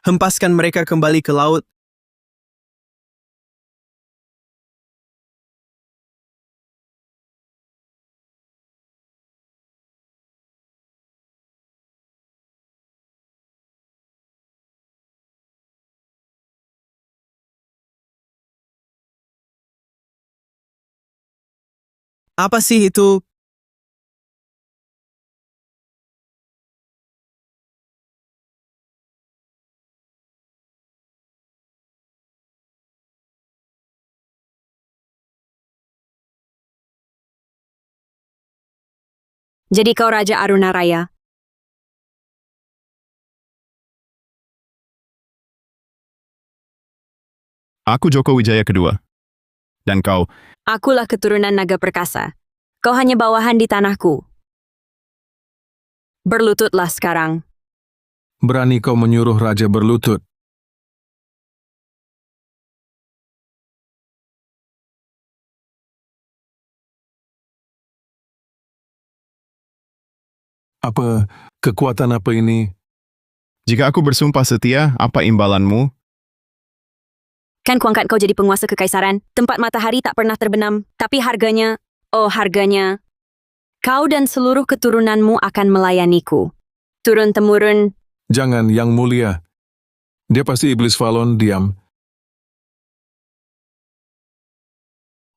Hempaskan mereka kembali ke laut. Apa sih itu? Jadi kau Raja Arunaraya. Aku Joko Wijaya kedua. Dan kau, Akulah keturunan naga perkasa. Kau hanya bawahan di tanahku. Berlututlah sekarang. Berani kau menyuruh raja berlutut? Apa kekuatan apa ini? jika aku bersumpah setia, apa imbalanmu? Kan kuangkat kau jadi penguasa kekaisaran, tempat matahari tak pernah terbenam. Tapi harganya, oh harganya, kau dan seluruh keturunanmu akan melayaniku. Turun-temurun, Jangan, Yang Mulia. Dia pasti iblis Valon, diam.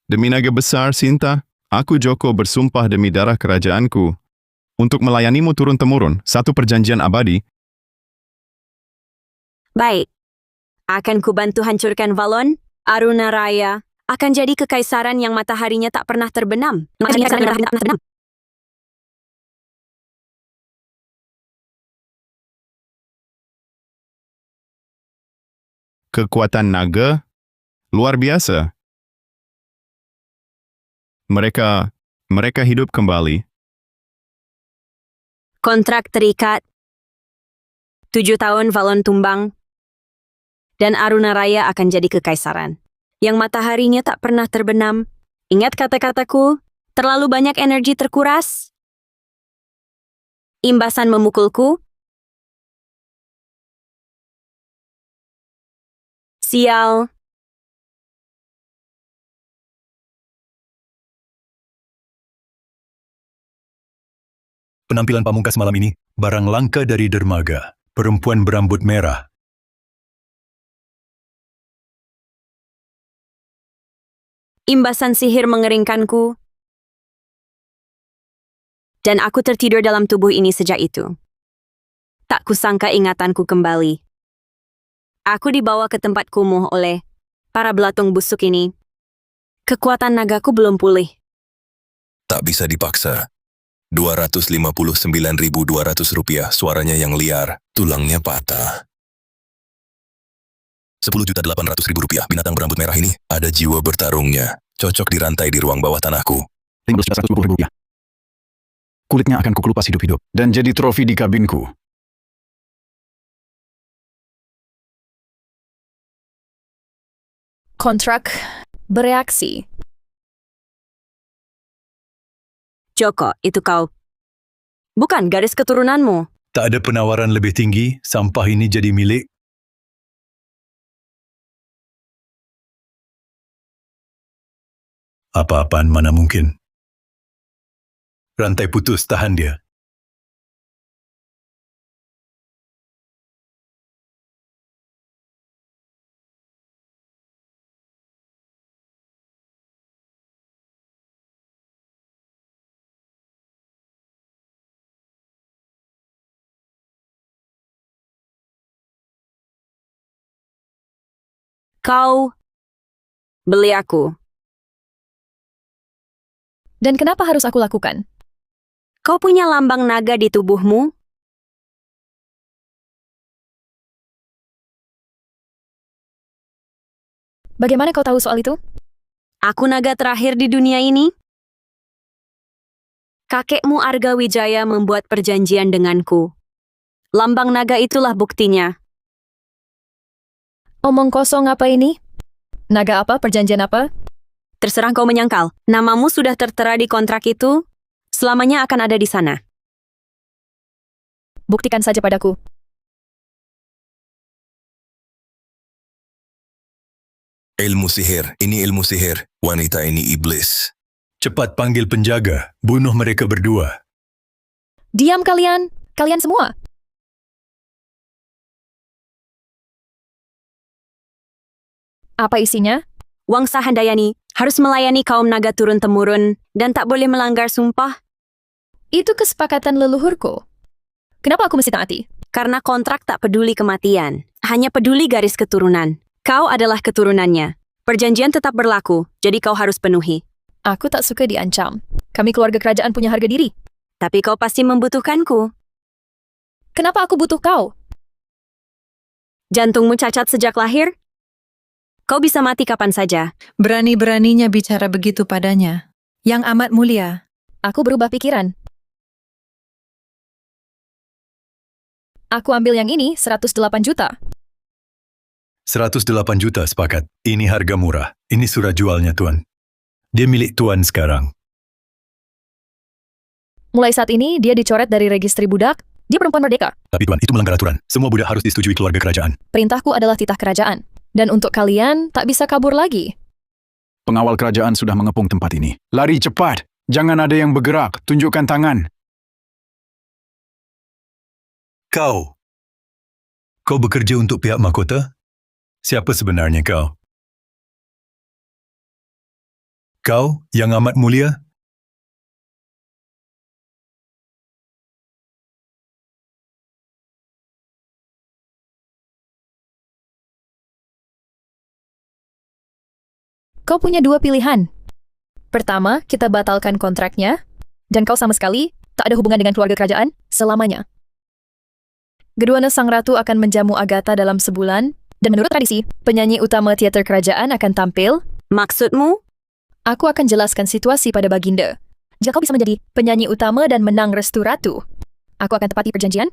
Demi naga besar, Sinta, aku Joko bersumpah demi darah kerajaanku untuk melayanimu turun-temurun, satu perjanjian abadi. baik. Akan kubantu hancurkan Valon, Arunaraya, akan jadi kekaisaran yang mataharinya tak pernah terbenam. Kekuatan naga luar biasa. Mereka hidup kembali. Kontrak terikat. 7 tahun Valon tumbang. Dan Arunaraya akan jadi kekaisaran. Yang mataharinya tak pernah terbenam. Ingat kata-kataku? Terlalu banyak energi terkuras? Imbasan memukulku? Sial. Penampilan pamungkas malam ini, barang langka dari dermaga, perempuan berambut merah. Imbasan sihir mengeringkanku. Dan aku tertidur dalam tubuh ini sejak itu. Tak kusangka ingatanku kembali. Aku dibawa ke tempat kumuh oleh para belatung busuk ini. Kekuatan nagaku belum pulih. Tak bisa dipaksa. Rp259.200, suaranya yang liar, tulangnya patah. Rp10.800.000, binatang berambut merah ini ada jiwa bertarungnya. Cocok dirantai di ruang bawah tanahku. Rp15.150. Kulitnya akan kukelupas hidup-hidup dan jadi trofi di kabinku. Kontrak bereaksi. Joko, itu kau. Bukan garis keturunanmu. Tak ada penawaran lebih tinggi, sampah ini jadi milik. Apa-apaan mana mungkin. Rantai putus, tahan dia. Kau beli aku. Dan kenapa harus aku lakukan? Kau punya lambang naga di tubuhmu? Bagaimana kau tahu soal itu? Aku naga terakhir di dunia ini. Kakekmu Arga Wijaya membuat perjanjian denganku. Lambang naga itulah buktinya. Omong kosong apa ini? Naga apa? Perjanjian apa? Terserah kau menyangkal. Namamu sudah tertera di kontrak itu. Selamanya akan ada di sana. Buktikan saja padaku. Ilmu sihir. Ini ilmu sihir. Wanita ini iblis. Cepat panggil penjaga. Bunuh mereka berdua. Diam kalian! Kalian semua! Apa isinya? Wangsa Handayani harus melayani kaum naga turun-temurun dan tak boleh melanggar sumpah Itu kesepakatan leluhurku. Kenapa aku mesti taati? karena kontrak tak peduli kematian, hanya peduli garis keturunan. Kau adalah keturunannya. Perjanjian tetap berlaku, jadi kau harus penuhi. Aku tak suka diancam. Kami keluarga kerajaan punya harga diri. Tapi kau pasti membutuhkanku. Kenapa aku butuh kau? Jantungmu cacat sejak lahir? Kau bisa mati kapan saja. Berani-beraninya bicara begitu padanya. Yang amat mulia. Aku berubah pikiran. Aku ambil yang ini 108 juta. 108 juta sepakat. Ini harga murah. Ini surat jualnya, Tuan. Dia milik Tuan sekarang. Mulai saat ini, dia dicoret dari registri budak. Dia perempuan merdeka. Tapi Tuan, itu melanggar aturan. Semua budak harus disetujui keluarga kerajaan. Perintahku adalah titah kerajaan. Dan untuk kalian, tak bisa kabur lagi. Pengawal kerajaan sudah mengepung tempat ini. Lari cepat! Jangan ada yang bergerak. Tunjukkan tangan. Kau bekerja untuk pihak mahkota? Siapa sebenarnya kau? Kau yang amat mulia? Kau punya dua pilihan. Pertama, kita batalkan kontraknya, dan kau sama sekali tak ada hubungan dengan keluarga kerajaan selamanya. Geduana Sang Ratu akan menjamu Agatha dalam sebulan, dan menurut tradisi, penyanyi utama teater kerajaan akan tampil. Maksudmu? Aku akan jelaskan situasi pada Baginda. Jika kau bisa menjadi penyanyi utama dan menang restu ratu, aku akan tepati perjanjian.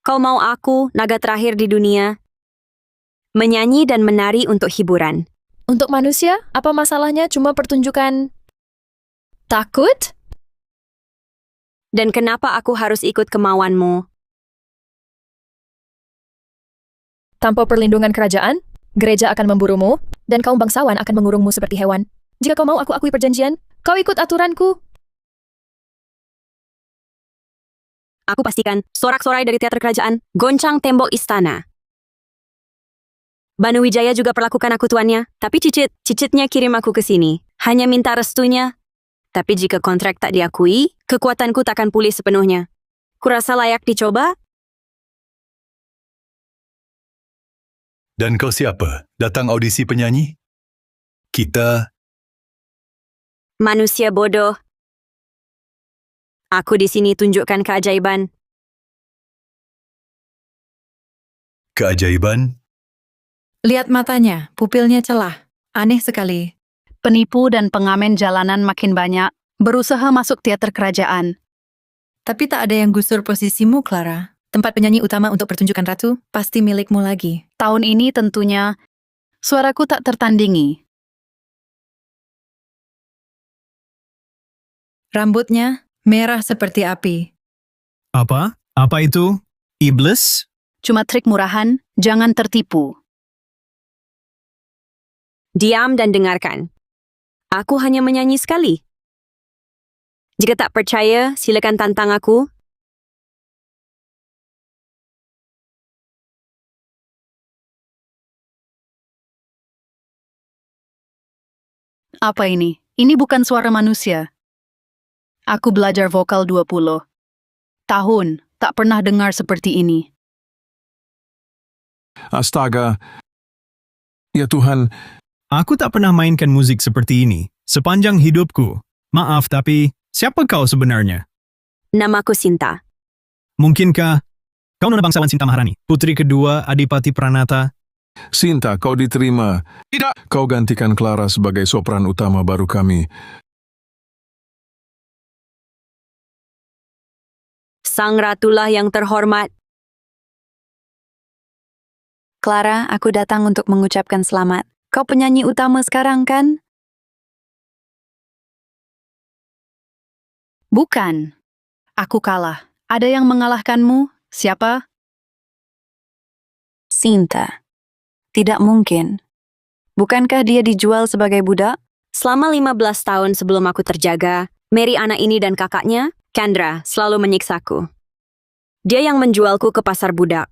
Kau mau aku, naga terakhir di dunia, menyanyi dan menari untuk hiburan. Untuk manusia, apa masalahnya cuma pertunjukan takut? Dan kenapa aku harus ikut kemauanmu? Tanpa perlindungan kerajaan, gereja akan memburumu, dan kaum bangsawan akan mengurungmu seperti hewan. Jika kau mau aku akui perjanjian, kau ikut aturanku. Aku pastikan sorak-sorai dari teater kerajaan goncang tembok istana. Banu Wijaya juga perlakukan aku tuannya, tapi cicitnya kirim aku ke sini. Hanya minta restunya. Tapi jika kontrak tak diakui, kekuatanku takkan pulih sepenuhnya. Kurasa layak dicoba? Dan kau siapa? Datang audisi penyanyi? Kita Manusia bodoh. Aku di sini tunjukkan keajaiban. keajaiban? Lihat matanya, pupilnya celah. Aneh sekali. Penipu dan pengamen jalanan makin banyak, berusaha masuk teater kerajaan. Tapi tak ada yang gusur posisimu, Clara. Tempat penyanyi utama untuk pertunjukan ratu pasti milikmu lagi. Tahun ini tentunya, suaraku tak tertandingi. Rambutnya merah seperti api. Apa? Apa itu? Iblis? Cuma trik murahan, jangan tertipu. Diam dan dengarkan. Aku hanya menyanyi sekali. Jika tak percaya, silakan tantang aku. Apa ini? Ini bukan suara manusia. Aku belajar vokal 20 tahun, tak pernah dengar seperti ini. Astaga. Ya Tuhan, Aku tak pernah mainkan musik seperti ini sepanjang hidupku. Maaf, tapi siapa kau sebenarnya? Namaku Sinta. Mungkinkah kau nona bangsawan Sinta Maharani, putri kedua Adipati Pranata? Sinta, kau diterima. Tidak. Kau gantikan Clara sebagai sopran utama baru kami. Sang Ratulah yang terhormat. Clara, aku datang untuk mengucapkan selamat. Kau penyanyi utama sekarang, kan? Bukan. Aku kalah. Ada yang mengalahkanmu? Siapa? Sinta. Tidak mungkin. Bukankah dia dijual sebagai budak? Selama 15 tahun sebelum aku terjaga, Mary anak ini dan kakaknya, Kendra, selalu menyiksaku. Dia yang menjualku ke pasar budak.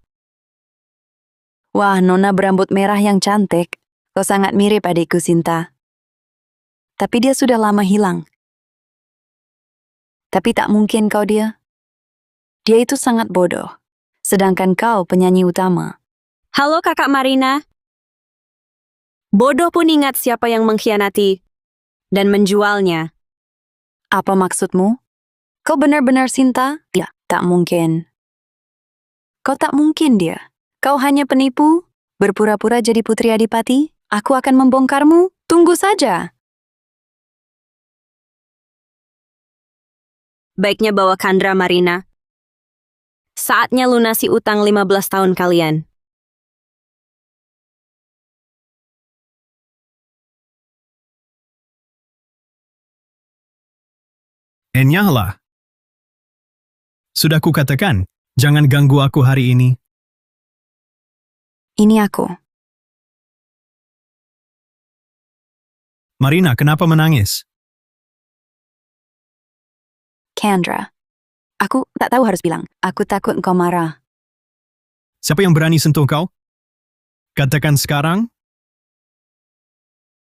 Wah, nona berambut merah yang cantik. Kau sangat mirip adikku Sinta. Tapi dia sudah lama hilang. Tapi tak mungkin kau dia. Dia itu sangat bodoh. Sedangkan kau penyanyi utama. Halo kakak Marina. Bodoh pun ingat siapa yang mengkhianati dan menjualnya. Apa maksudmu? Kau benar-benar Sinta? Ya, tak mungkin. Kau tak mungkin dia. Kau hanya penipu, berpura-pura jadi putri adipati. Aku akan membongkarmu. Tunggu saja. Baiknya bawa Kendra Marina. Saatnya lunasi utang 15 tahun kalian. Nyahlah. Sudah kukatakan, jangan ganggu aku hari ini. Ini aku. Marina, kenapa menangis? Kendra. Aku tak tahu harus bilang. Aku takut engkau marah. Siapa yang berani sentuh kau? Katakan sekarang.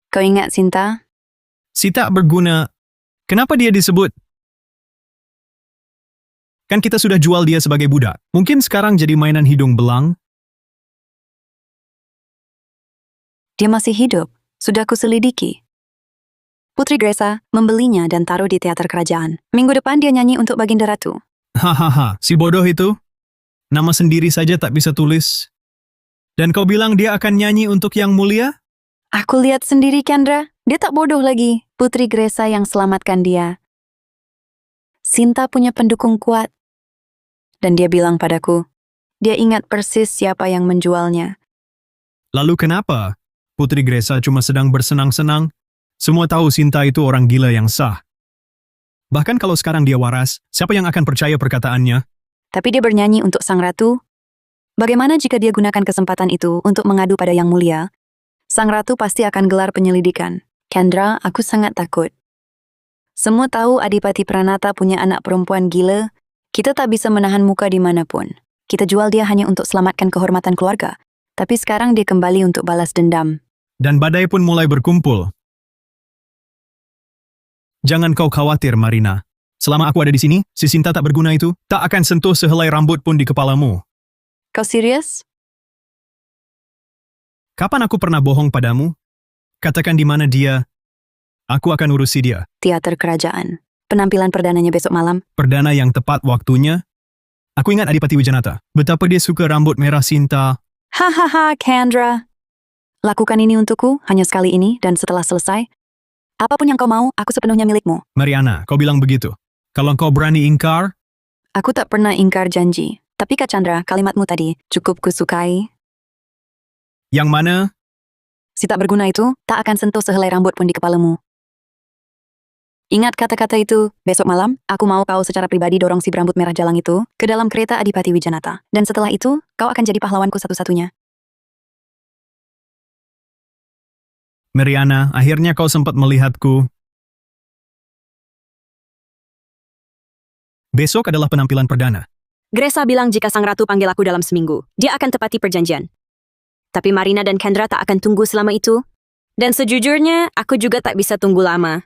Kau ingat Sinta? Si tak berguna. Kenapa dia disebut? Kan kita sudah jual dia sebagai budak. Mungkin sekarang jadi mainan hidung belang? Dia masih hidup. Sudah kuselidiki. Putri Gresa membelinya dan taruh di teater kerajaan. Minggu depan dia nyanyi untuk Baginda Ratu. Hahaha, si bodoh itu. Nama sendiri saja tak bisa tulis. Dan kau bilang dia akan nyanyi untuk Yang Mulia? Aku lihat sendiri, Kendra. Dia tak bodoh lagi. Putri Gresa yang selamatkan dia. Sinta punya pendukung kuat. Dan dia bilang padaku, dia ingat persis siapa yang menjualnya. Lalu kenapa? Putri Gresa cuma sedang bersenang-senang. Semua tahu Sinta itu orang gila yang sah. Bahkan kalau sekarang dia waras, siapa yang akan percaya perkataannya? Tapi dia bernyanyi untuk sang ratu. Bagaimana jika dia gunakan kesempatan itu untuk mengadu pada Yang Mulia? Sang ratu pasti akan gelar penyelidikan. Kendra, aku sangat takut. Semua tahu Adipati Pranata punya anak perempuan gila. Kita tak bisa menahan muka dimanapun. Kita jual dia hanya untuk selamatkan kehormatan keluarga. Tapi sekarang dia kembali untuk balas dendam. Dan badai pun mulai berkumpul. Jangan kau khawatir, Marina. Selama aku ada di sini, si Sinta tak berguna itu tak akan sentuh sehelai rambut pun di kepalamu. Kau serius? Kapan aku pernah bohong padamu? Katakan di mana dia. Aku akan urusi dia. Teater kerajaan. Penampilan perdananya besok malam. Perdana yang tepat waktunya. Aku ingat Adipati Wijanata. Betapa dia suka rambut merah Sinta. Hahaha, Kendra. Lakukan ini untukku, hanya sekali ini, dan setelah selesai. Apapun yang kau mau, aku sepenuhnya milikmu. Mariana, kau bilang begitu. Kalau kau berani ingkar, Aku tak pernah ingkar janji. Tapi Kak Chandra, kalimatmu tadi cukup kusukai. yang mana? Si tak berguna itu tak akan sentuh sehelai rambut pun di kepalamu. Ingat kata-kata itu, besok malam, aku mau kau secara pribadi dorong si berambut merah jalang itu ke dalam kereta Adipati Wijanata. Dan setelah itu, kau akan jadi pahlawanku satu-satunya. Mariana, akhirnya kau sempat melihatku. Besok adalah penampilan perdana. Gresa bilang jika sang ratu panggil aku dalam seminggu, dia akan tepati perjanjian. Tapi Marina dan Kendra tak akan tunggu selama itu. Dan sejujurnya, aku juga tak bisa tunggu lama.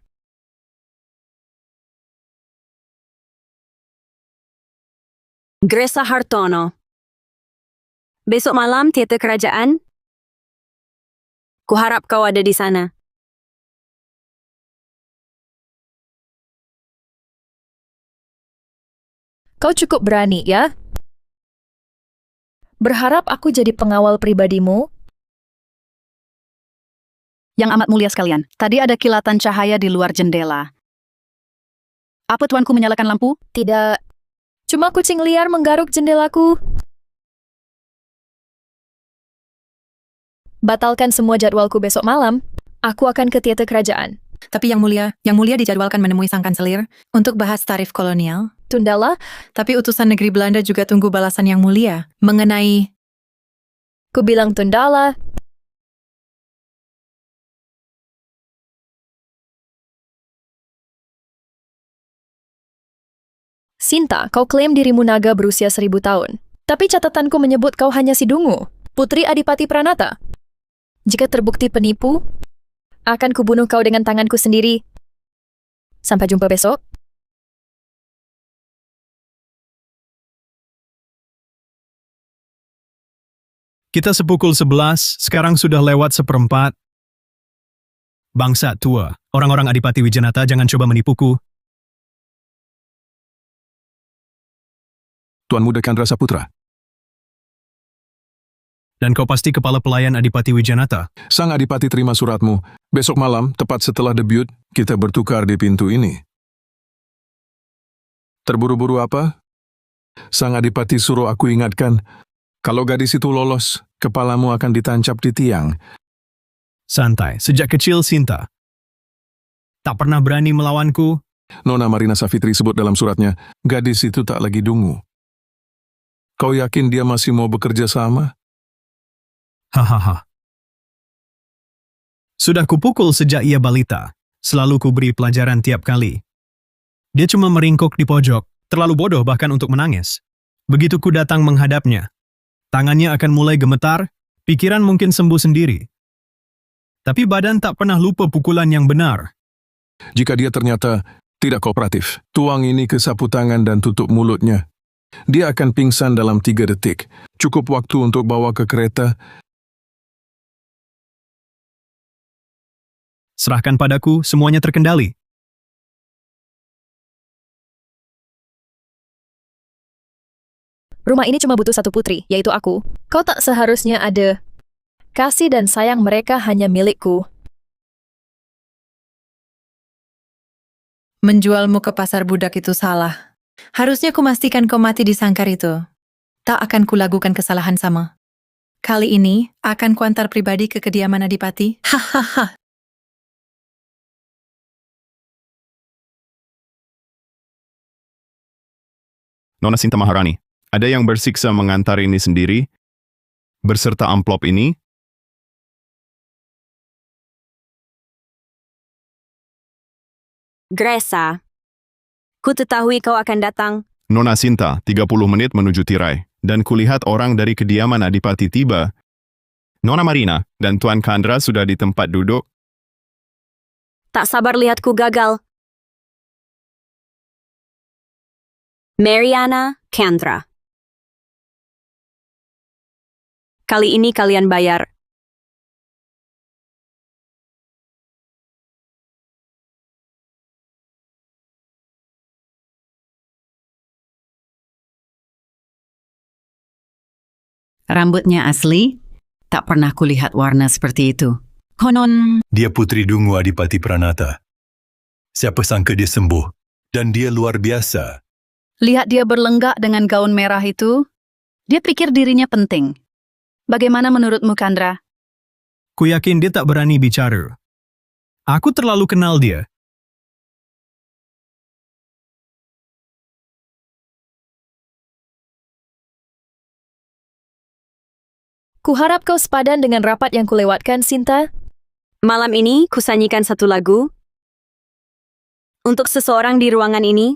Gresa Hartono. Besok malam, teater kerajaan. Kuharap kau ada di sana. Kau cukup berani, ya? Berharap aku jadi pengawal pribadimu? Yang amat mulia sekalian, tadi ada kilatan cahaya di luar jendela. Apa tuanku menyalakan lampu? Tidak. Cuma kucing liar menggaruk jendelaku. Batalkan semua jadwalku besok malam. Aku akan ke teater kerajaan. Tapi Yang Mulia dijadwalkan menemui sang kanselir untuk bahas tarif kolonial. Tundalah, Tapi utusan negeri Belanda juga tunggu balasan Yang Mulia mengenai... ku bilang tundalah. Sinta, kau klaim dirimu naga berusia 1000 tahun. Tapi catatanku menyebut kau hanya si Dungu, putri Adipati Pranata. Jika terbukti penipu, akan kubunuh kau dengan tanganku sendiri. Sampai jumpa besok. Kita sepukul 11, sekarang sudah lewat seperempat. Bangsa tua, orang-orang Adipati Wijanata jangan coba menipuku. Tuan Muda Chandra Saputra. Dan kau pasti kepala pelayan Adipati Wijanata. Sang Adipati terima suratmu. Besok malam, tepat setelah debut, kita bertukar di pintu ini. Terburu-buru apa? Sang Adipati suruh aku ingatkan, kalau gadis itu lolos, kepalamu akan ditancap di tiang. Santai, sejak kecil Sinta. Tak pernah berani melawanku. Nona Marina Safitri sebut dalam suratnya, gadis itu tak lagi dungu. Kau yakin dia masih mau bekerja sama? Hahaha. Sudah kupukul sejak ia balita. Selalu kuberi pelajaran tiap kali. Dia cuma meringkuk di pojok, terlalu bodoh bahkan untuk menangis. Begitu ku datang menghadapnya, tangannya akan mulai gemetar, pikiran mungkin sembuh sendiri. Tapi badan tak pernah lupa pukulan yang benar. Jika dia ternyata tidak kooperatif, tuang ini ke sapu tangan dan tutup mulutnya. Dia akan pingsan dalam 3 detik. Cukup waktu untuk bawa ke kereta. Serahkan padaku, semuanya terkendali. Rumah ini cuma butuh satu putri, yaitu aku. Kau tak seharusnya ada. Kasih dan sayang mereka hanya milikku. Menjualmu ke pasar budak itu salah. Harusnya kumastikan kau mati di sangkar itu. Tak akan kulakukan kesalahan sama. Kali ini, akan kuantar pribadi ke kediaman Adipati. Hahaha. Nona Sinta Maharani, ada yang bersiksa mengantar ini sendiri? Berserta amplop ini? Gresa, ku ketahui kau akan datang. Nona Sinta, 30 menit menuju tirai. Dan kulihat orang dari kediaman Adipati tiba. Nona Marina dan Tuan Chandra sudah di tempat duduk. Tak sabar lihatku gagal. Mariana Chandra. Kali ini kalian bayar. Rambutnya asli, tak pernah kulihat warna seperti itu. Konon, Dia putri Dungu Adipati Pranata. Siapa sangka dia sembuh. Dan dia luar biasa. Lihat dia berlenggak dengan gaun merah itu. Dia pikir dirinya penting. Bagaimana menurutmu, Chandra? Ku yakin dia tak berani bicara. Aku terlalu kenal dia. Kuharap kau sepadan dengan rapat yang kulewatkan, Sinta. Malam ini kusanyikan satu lagu untuk seseorang di ruangan ini.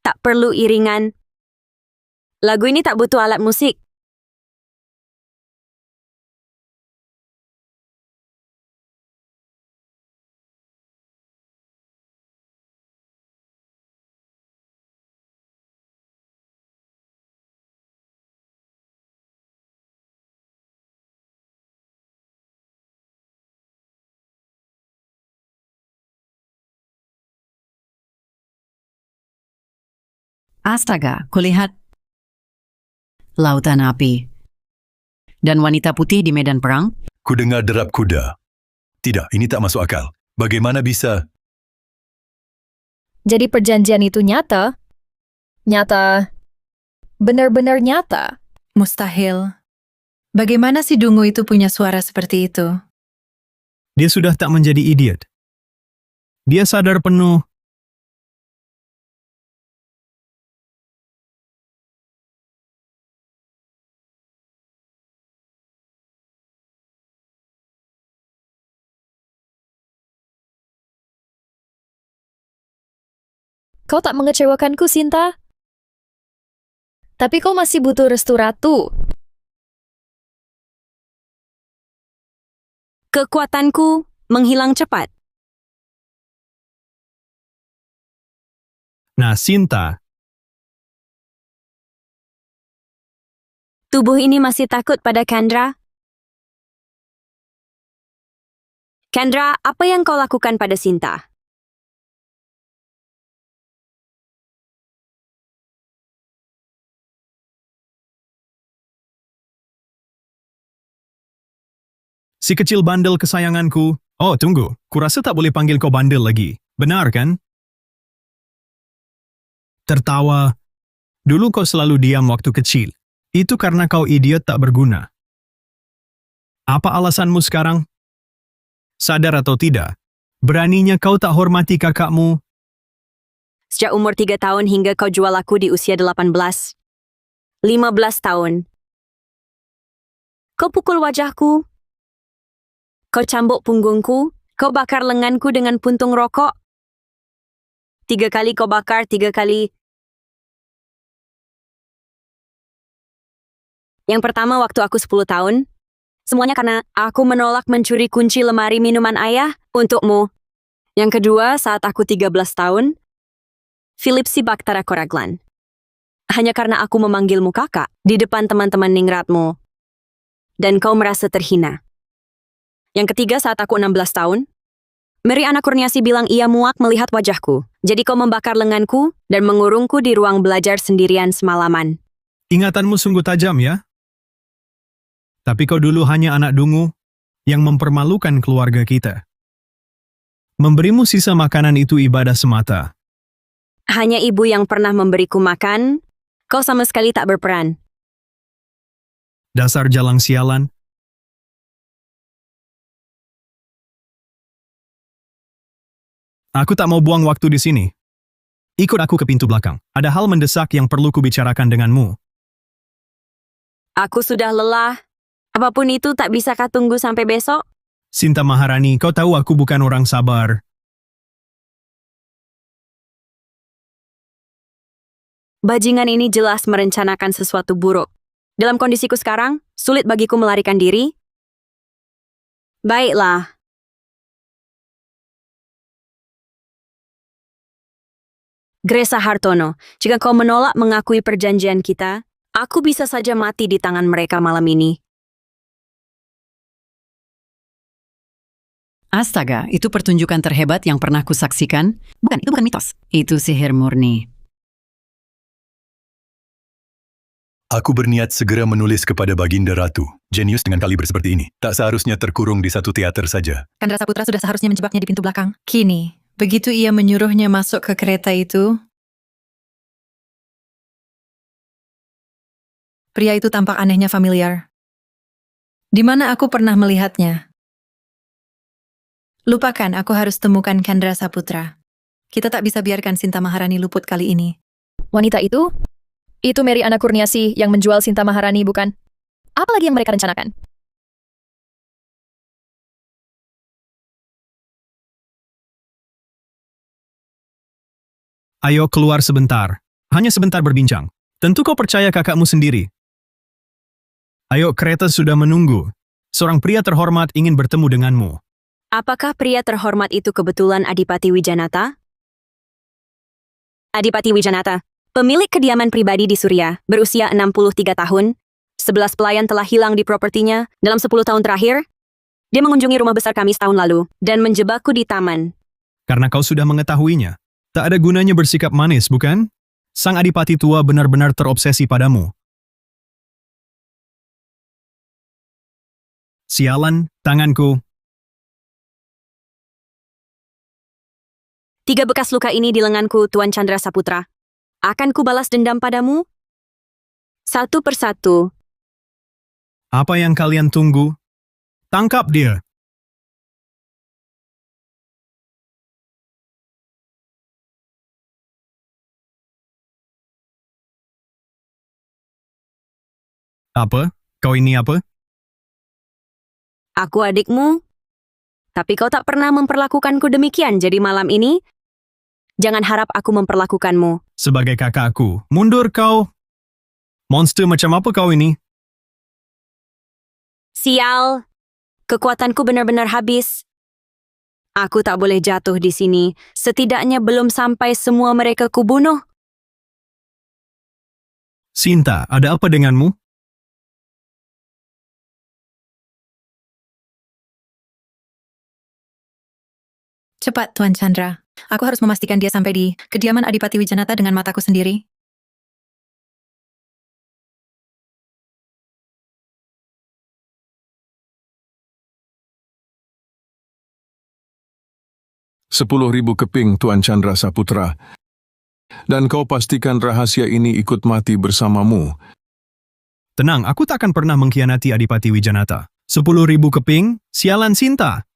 Tak perlu iringan. Lagu ini tak butuh alat musik. astaga, kulihat lautan api. Dan wanita putih di medan perang? Ku dengar derap kuda. Tidak, ini tak masuk akal. Bagaimana bisa? Jadi perjanjian itu nyata? Nyata. Benar-benar nyata. Mustahil. Bagaimana si Dungu itu punya suara seperti itu? Dia sudah tak menjadi idiot. Dia sadar penuh Kau tak mengecewakanku, Sinta. Tapi kau masih butuh restu ratu. Kekuatanku menghilang cepat. Nah, Sinta, Tubuh ini masih takut pada Kendra. Kendra, apa yang kau lakukan pada Sinta? si kecil bandel kesayanganku. Oh, tunggu. Kurasa tak boleh panggil kau bandel lagi. Benar kan? Tertawa. Dulu kau selalu diam waktu kecil. Itu karena kau idiot tak berguna. Apa alasanmu sekarang? Sadar atau tidak? Beraninya kau tak hormati kakakmu. Sejak umur 3 tahun hingga kau jual aku di usia 18. 15 tahun. Kau pukul wajahku. Kau cambuk punggungku. Kau bakar lenganku dengan puntung rokok. 3 kali kau bakar, 3 kali. Yang pertama waktu aku 10 tahun. Semuanya karena aku menolak mencuri kunci lemari minuman ayah untukmu. Yang kedua saat aku 13 tahun. Philipsi Baktara Koraglan. Hanya karena aku memanggilmu kakak di depan teman-teman ningratmu. Dan kau merasa terhina. Yang ketiga saat aku 16 tahun. Mary Anna Kurniasi bilang ia muak melihat wajahku. Jadi kau membakar lenganku dan mengurungku di ruang belajar sendirian semalaman. Ingatanmu sungguh tajam ya? Tapi kau dulu hanya anak dungu yang mempermalukan keluarga kita. Memberimu sisa makanan itu ibadah semata. Hanya ibu yang pernah memberiku makan, kau sama sekali tak berperan. Dasar jalang sialan. Aku tak mau buang waktu di sini. Ikut aku ke pintu belakang. Ada hal mendesak yang perlu kubicarakan denganmu. Aku sudah lelah. Apapun itu tak bisakah tunggu sampai besok? Sinta Maharani, kau tahu aku bukan orang sabar. Bajingan ini jelas merencanakan sesuatu buruk. Dalam kondisiku sekarang, sulit bagiku melarikan diri. Baiklah. Gresa Hartono, jika kau menolak mengakui perjanjian kita, aku bisa saja mati di tangan mereka malam ini. Astaga, itu pertunjukan terhebat yang pernah kusaksikan. Bukan, itu bukan mitos. Itu sihir murni. Aku berniat segera menulis kepada Baginda Ratu. Jenius dengan kaliber seperti ini. Tak seharusnya terkurung di satu teater saja. Kendra Saputra sudah seharusnya menjebaknya di pintu belakang. Kini, begitu ia menyuruhnya masuk ke kereta itu, pria itu tampak anehnya familiar. Di mana aku pernah melihatnya? Lupakan, aku harus temukan Kendra Saputra. Kita tak bisa biarkan Sinta Maharani luput kali ini. Wanita itu Mary Anna Kurniasi yang menjual Sinta Maharani, bukan? Apa lagi yang mereka rencanakan? Ayo keluar sebentar. Hanya sebentar berbincang. Tentu kau percaya kakakmu sendiri. Ayo, kereta sudah menunggu. Seorang pria terhormat ingin bertemu denganmu. Apakah pria terhormat itu kebetulan Adipati Wijanata? Adipati Wijanata, pemilik kediaman pribadi di Surya, berusia 63 tahun. 11 pelayan telah hilang di propertinya dalam 10 tahun terakhir. Dia mengunjungi rumah besar kami setahun lalu dan menjebakku di taman. Karena kau sudah mengetahuinya. Tak ada gunanya bersikap manis, bukan? Sang adipati tua benar-benar terobsesi padamu. Sialan, tanganku. 3 bekas luka ini di lenganku, Tuan Chandra Saputra. Akan kubalas dendam padamu? Satu persatu. Apa yang kalian tunggu? Tangkap dia. Apa? Kau ini apa? Aku adikmu. Tapi kau tak pernah memperlakukanku demikian, jadi malam ini Jangan harap aku memperlakukanmu. Sebagai kakakku, mundur kau. Monster macam apa kau ini? Sial, kekuatanku benar-benar habis. Aku tak boleh jatuh di sini. Setidaknya belum sampai semua mereka kubunuh. Sinta, ada apa denganmu? Cepat, Tuan Chandra. Aku harus memastikan dia sampai di kediaman Adipati Wijanata dengan mataku sendiri. $10,000 keping, Tuan Chandra Saputra. Dan kau pastikan rahasia ini ikut mati bersamamu. Tenang, aku tak akan pernah mengkhianati Adipati Wijanata. 10,000 keping? Sialan Sinta.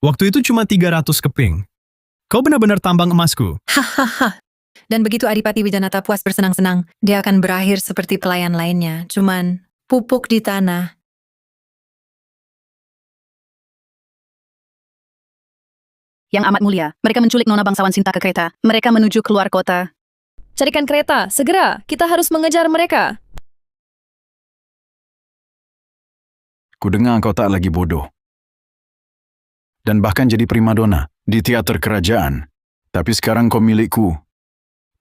Waktu itu cuma 300 keping. Kau benar-benar tambang emasku. Hahaha. Dan begitu Adipati Wijanata puas bersenang-senang, dia akan berakhir seperti pelayan lainnya. Cuman pupuk di tanah. Yang amat mulia, mereka menculik Nona bangsawan Sinta ke kereta. Mereka menuju keluar kota. Carikan kereta, segera. Kita harus mengejar mereka. Kudengar kau tak lagi bodoh. Dan bahkan jadi primadona di teater kerajaan. Tapi sekarang kau milikku.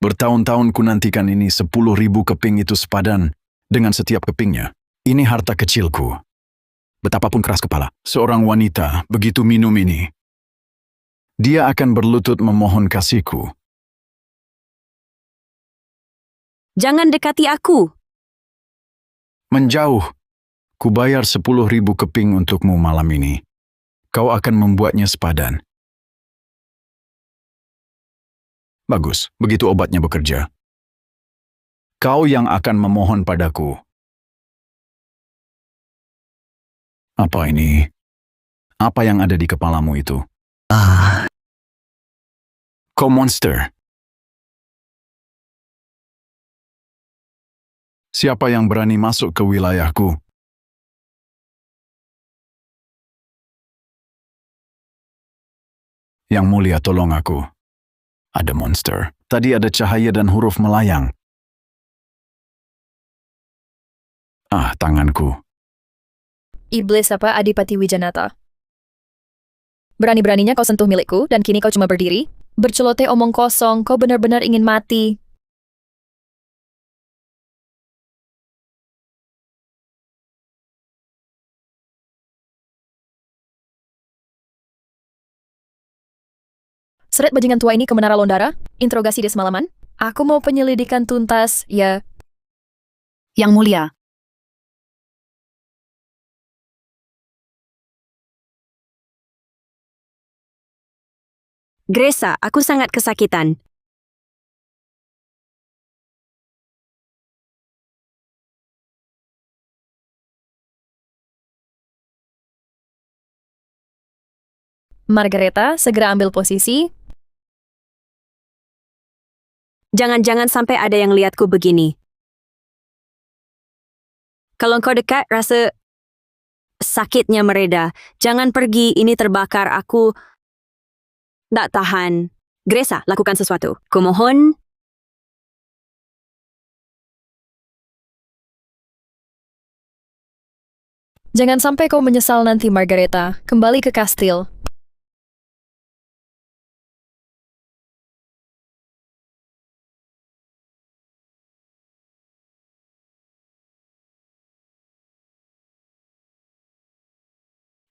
Bertahun-tahun ku nantikan ini, 10,000 keping itu sepadan dengan setiap kepingnya. Ini harta kecilku. Betapapun keras kepala seorang wanita begitu minum ini, dia akan berlutut memohon kasihku. Jangan dekati aku. Menjauh. Ku bayar 10,000 keping untukmu malam ini. Kau akan membuatnya sepadan. Bagus, begitu obatnya bekerja. Kau yang akan memohon padaku. Apa ini? Apa yang ada di kepalamu itu? Kau monster. Siapa yang berani masuk ke wilayahku? Yang mulia, tolong aku. Ada monster. Tadi ada cahaya dan huruf melayang. Tanganku. Iblis apa Adipati Wijanata? Berani-beraninya kau sentuh milikku dan kini kau cuma berdiri? Berceloteh omong kosong, kau benar-benar ingin mati. Seret bajingan tua ini ke Menara Londara? Interogasi dia semalaman? Aku mau penyelidikan tuntas, ya. Yang mulia, Gresa, aku sangat kesakitan. Margareta, segera ambil posisi. Jangan-jangan sampai ada yang lihatku begini. Kalau kau dekat, rasa sakitnya mereda. Jangan pergi, ini terbakar. Aku tak tahan. Gresa, lakukan sesuatu. Kumohon. Jangan sampai kau menyesal nanti, Margareta. Kembali ke kastil.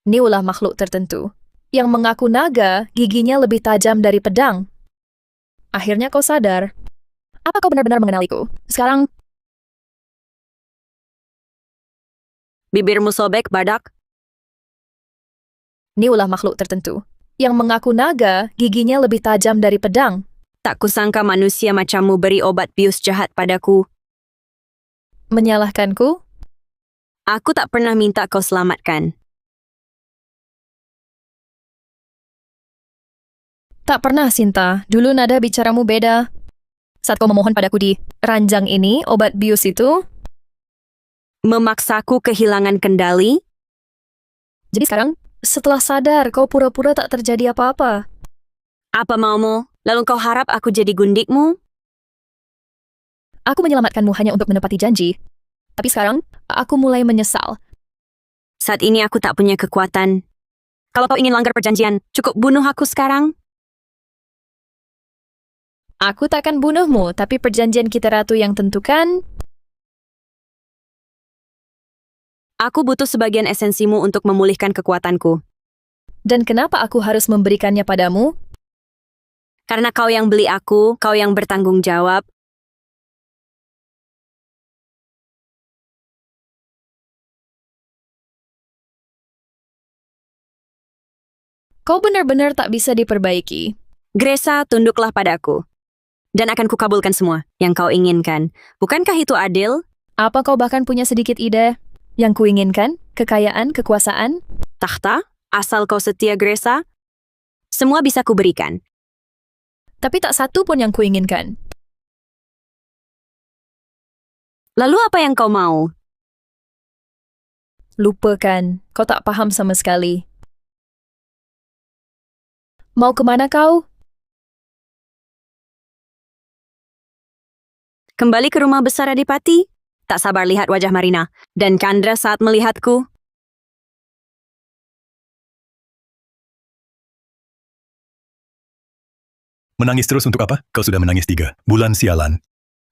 Ini ulah makhluk tertentu yang mengaku naga, giginya lebih tajam dari pedang. Akhirnya kau sadar. Apa kau benar-benar mengenaliku? Sekarang, Bibirmu sobek, badak. ini ulah makhluk tertentu yang mengaku naga, giginya lebih tajam dari pedang. Tak kusangka manusia macammu beri obat bius jahat padaku. Menyalahkanku? Aku tak pernah minta kau selamatkan. Tak pernah, Sinta. Dulu nada bicaramu beda. Saat kau memohon padaku di ranjang ini, obat bius itu... Memaksaku kehilangan kendali? Jadi sekarang, setelah sadar, kau pura-pura tak terjadi apa-apa. Apa maumu? Lalu kau harap aku jadi gundikmu? Aku menyelamatkanmu hanya untuk menepati janji. Tapi sekarang, aku mulai menyesal. Saat ini aku tak punya kekuatan. Kalau kau ingin langgar perjanjian, cukup bunuh aku sekarang. Aku takkan bunuhmu, tapi perjanjian kita ratu yang tentukan. Aku butuh sebagian esensimu untuk memulihkan kekuatanku. Dan kenapa aku harus memberikannya padamu? Karena kau yang beli aku, kau yang bertanggung jawab. Kau benar-benar tak bisa diperbaiki. Gresa, tunduklah padaku. Dan akan kukabulkan semua yang kau inginkan. Bukankah itu adil? Apa kau bahkan punya sedikit ide? Yang kuinginkan? Kekayaan, kekuasaan? Tahta? Asal kau setia, Gresa? Semua bisa kuberikan. Tapi tak satu pun yang kuinginkan. Lalu apa yang kau mau? Lupakan, kau tak paham sama sekali. Mau kemana kau? Kembali ke rumah besar Adipati? Tak sabar lihat wajah Marina dan Chandra saat melihatku. Menangis terus untuk apa? Kau sudah menangis 3 bulan sialan.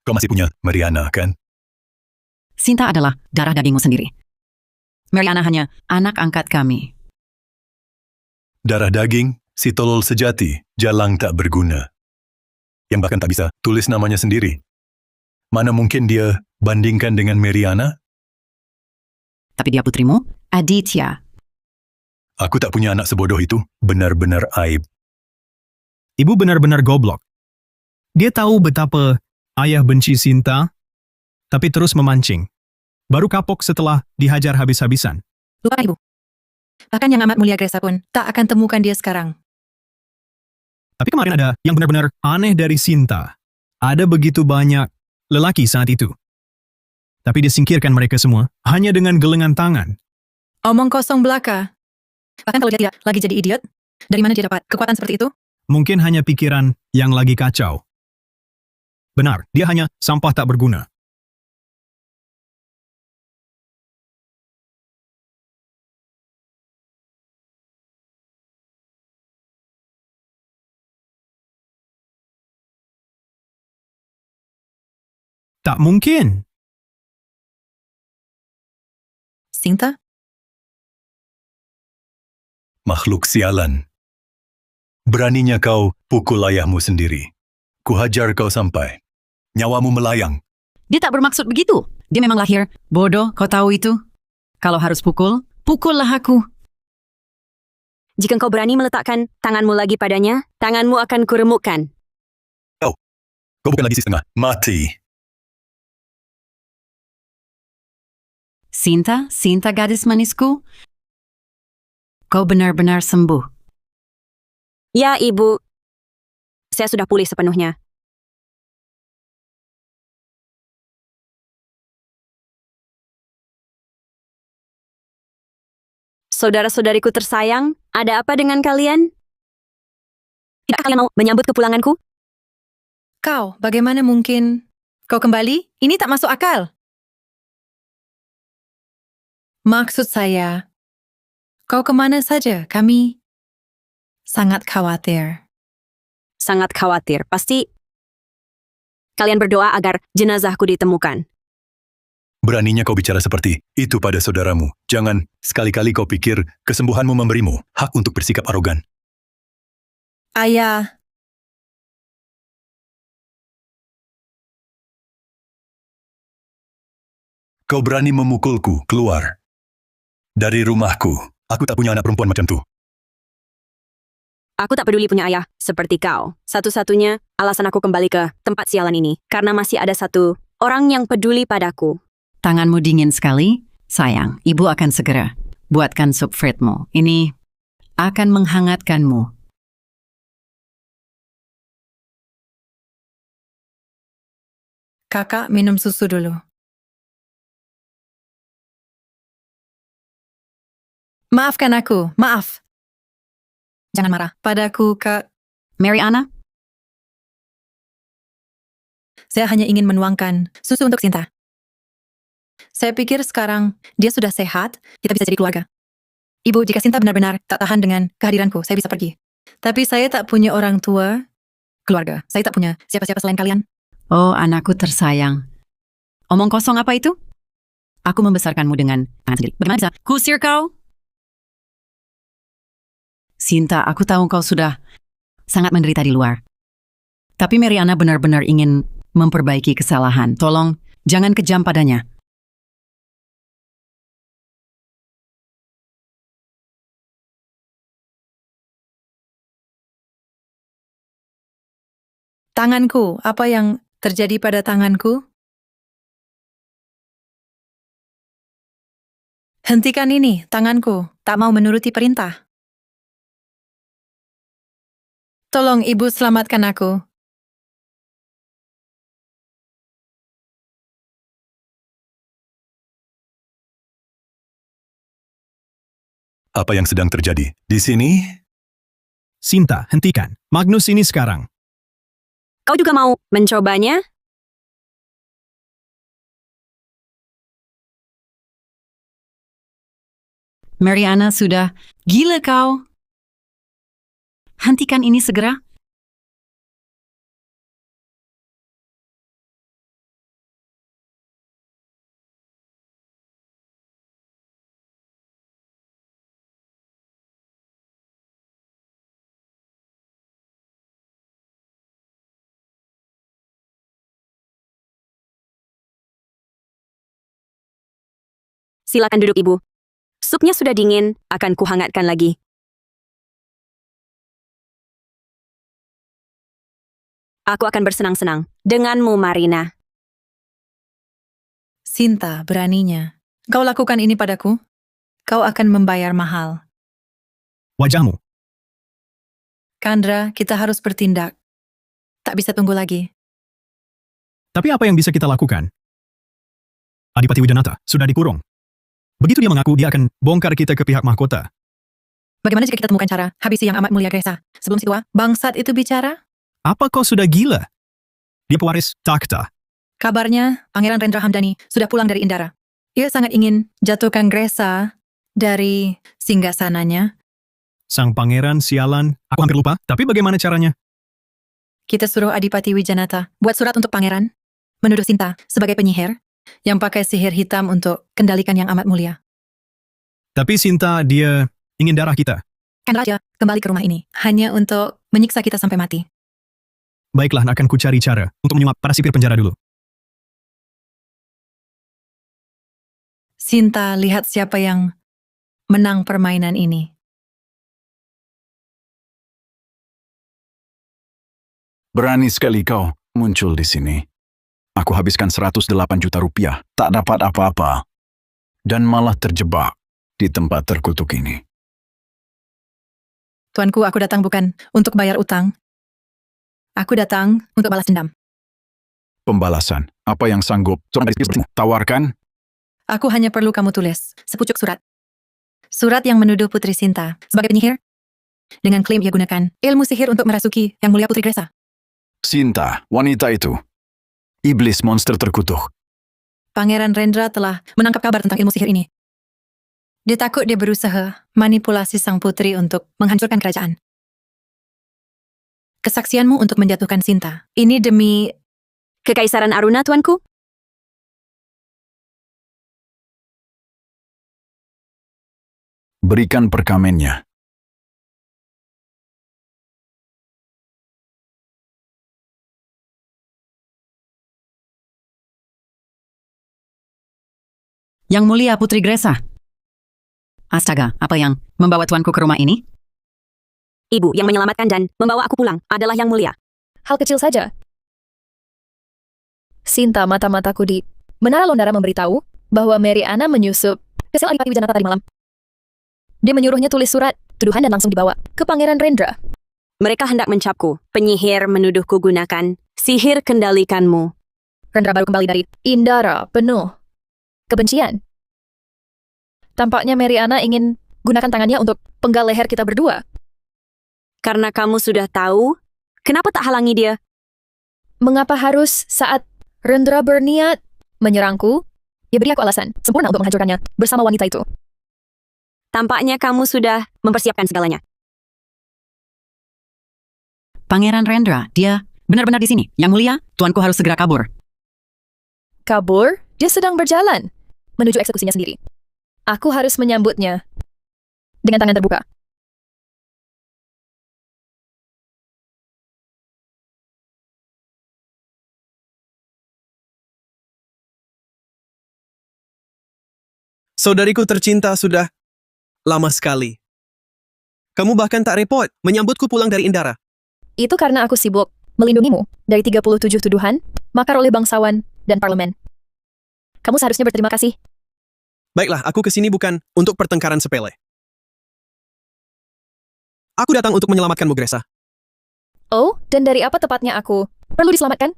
Kau masih punya Mariana, kan? Sinta adalah darah dagingmu sendiri. Mariana hanya anak angkat kami. Darah daging, si tolol sejati, jalang tak berguna. Yang bahkan tak bisa tulis namanya sendiri. Mana mungkin dia bandingkan dengan Mariana? Tapi dia putrimu, Aditya. Aku tak punya anak sebodoh itu. Benar-benar aib. Ibu benar-benar goblok. Dia tahu betapa ayah benci Sinta, tapi terus memancing. Baru kapok setelah dihajar habis-habisan. Lupa ibu. Bahkan yang amat mulia Gresa pun tak akan temukan dia sekarang. Tapi kemarin ada yang benar-benar aneh dari Sinta. Ada begitu banyak lelaki saat itu. Tapi disingkirkan mereka semua hanya dengan gelengan tangan. Omong kosong belaka. Bahkan kalau dia tidak lagi jadi idiot, dari mana dia dapat kekuatan seperti itu? Mungkin hanya pikiran yang lagi kacau. Benar, dia hanya sampah tak berguna. Tak mungkin. Sinta? Makhluk sialan. Beraninya kau pukul ayahmu sendiri. Kuhajar kau sampai nyawamu melayang. Dia tak bermaksud begitu. Dia memang lahir bodoh, kau tahu itu. Kalau harus pukul, pukullah aku. Jika kau berani meletakkan tanganmu lagi padanya, tanganmu akan kuremukkan. Kau bukan lagi si setengah. Mati. Sinta gadis manisku. Kau benar-benar sembuh. Ya, Ibu. Saya sudah pulih sepenuhnya. Saudara-saudariku tersayang, ada apa dengan kalian? Tidak kalian mau menyambut kepulanganku? Kau, bagaimana mungkin? Kau kembali? Ini tak masuk akal. Maksud saya, kau kemana saja? Kami sangat khawatir. Sangat khawatir. Pasti kalian berdoa agar jenazahku ditemukan. Beraninya kau bicara seperti itu pada saudaramu. Jangan sekali-kali kau pikir kesembuhanmu memberimu hak untuk bersikap arogan. Ayah, Kau berani memukulku keluar dari rumahku. Aku tak punya anak perempuan macam tu. Aku tak peduli punya ayah seperti kau. Satu-satunya alasan aku kembali ke tempat sialan ini karena masih ada satu orang yang peduli padaku. Tanganmu dingin sekali. Sayang, ibu akan segera buatkan sup fritmu. Ini akan menghangatkanmu. kakak minum susu dulu. Maafkan aku, maaf. Jangan marah padaku, Kak. Mariana, Saya hanya ingin menuangkan susu untuk Sinta. Saya pikir sekarang dia sudah sehat, kita bisa jadi keluarga. Ibu, jika Sinta benar-benar tak tahan dengan kehadiranku, saya bisa pergi. Tapi saya tak punya orang tua, keluarga. Saya tak punya siapa-siapa selain kalian. Oh, anakku tersayang. Omong kosong apa itu? Aku membesarkanmu dengan tangan sendiri. Bagaimana bisa kusir kau? Sinta, aku tahu kau sudah sangat menderita di luar. Tapi Mariana benar-benar ingin memperbaiki kesalahan. Tolong, jangan kejam padanya. Tanganku, apa yang terjadi pada tanganku? Hentikan ini, tanganku. Tak mau menuruti perintah. Tolong ibu selamatkan aku. Apa yang sedang terjadi? Di sini, Sinta, hentikan. Magnus ini sekarang. Kau juga mau mencobanya? Mariana sudah gila kau. Hentikan ini segera. Silakan duduk, Ibu. Supnya sudah dingin, akan kuhangatkan lagi. Aku akan bersenang-senang denganmu, Marina. Sinta, beraninya. Kau lakukan ini padaku? Kau akan membayar mahal. Wajahmu. Chandra, kita harus bertindak. Tak bisa tunggu lagi. Tapi apa yang bisa kita lakukan? Adipati Widanata sudah dikurung. Begitu dia mengaku, dia akan bongkar kita ke pihak mahkota. Bagaimana jika kita temukan cara habisi yang amat mulia Gresa? Sebelum si tua, bangsat itu bicara? Apa kau sudah gila? Dia pewaris takhta. Kabarnya, Pangeran Rendra Hamdani sudah pulang dari Indara. Ia sangat ingin jatuhkan Gresa dari singgasananya. Sang pangeran sialan, aku hampir lupa, tapi bagaimana caranya? Kita suruh Adipati Wijanata buat surat untuk pangeran, menuduh Sinta sebagai penyihir, yang pakai sihir hitam untuk kendalikan yang amat mulia. Tapi Sinta, dia ingin darah kita. Kan Raja kembali ke rumah ini, hanya untuk menyiksa kita sampai mati. Baiklah, akan ku cari cara untuk menyuap para sipir penjara dulu. Sinta, lihat siapa yang menang permainan ini. Berani sekali kau muncul di sini. Aku habiskan 108 juta rupiah, tak dapat apa-apa. Dan malah terjebak di tempat terkutuk ini. Tuanku, aku datang bukan untuk bayar utang. Aku datang untuk balas dendam. Pembalasan, apa yang sanggup tawarkan? Aku hanya perlu kamu tulis sepucuk surat. Surat yang menuduh Putri Sinta sebagai penyihir. Dengan klaim ia gunakan ilmu sihir untuk merasuki Yang Mulia Putri Gresa. Sinta, wanita itu. Iblis monster terkutuk. Pangeran Rendra telah menangkap kabar tentang ilmu sihir ini. Dia takut dia berusaha manipulasi sang putri untuk menghancurkan kerajaan. Kesaksianmu untuk menjatuhkan Sinta, ini demi Kekaisaran Aruna, tuanku? Berikan perkamennya. Yang Mulia Putri Gresa. Astaga, apa yang membawa tuanku ke rumah ini? Ibu yang menyelamatkan dan membawa aku pulang adalah Yang Mulia. Hal kecil saja. Sinta, mata-mataku di Menara Londara memberitahu bahwa Mariana menyusup ke sel Adipati Wijanata tadi malam. Dia menyuruhnya tulis surat, tuduhan dan langsung dibawa ke Pangeran Rendra. Mereka hendak mencapku. Penyihir menuduhku gunakan sihir kendalikanmu. Rendra baru kembali dari Indara, penuh kebencian. Tampaknya Mariana ingin gunakan tangannya untuk penggal leher kita berdua. Karena kamu sudah tahu, kenapa tak halangi dia? Mengapa harus saat Rendra berniat menyerangku? Ya beri aku alasan, sempurna untuk menghancurkannya bersama wanita itu. Tampaknya kamu sudah mempersiapkan segalanya. Pangeran Rendra, dia benar-benar di sini. Yang mulia, tuanku harus segera kabur. Kabur? Dia sedang berjalan menuju eksekusinya sendiri. Aku harus menyambutnya dengan tangan terbuka. Saudariku tercinta sudah lama sekali. Kamu bahkan tak repot menyambutku pulang dari Indara. Itu karena aku sibuk melindungimu dari 37 tuduhan makar oleh bangsawan dan parlemen. Kamu seharusnya berterima kasih. Baiklah, aku kesini bukan untuk pertengkaran sepele. Aku datang untuk menyelamatkanmu, Gresa. Oh, dan dari apa tepatnya aku perlu diselamatkan?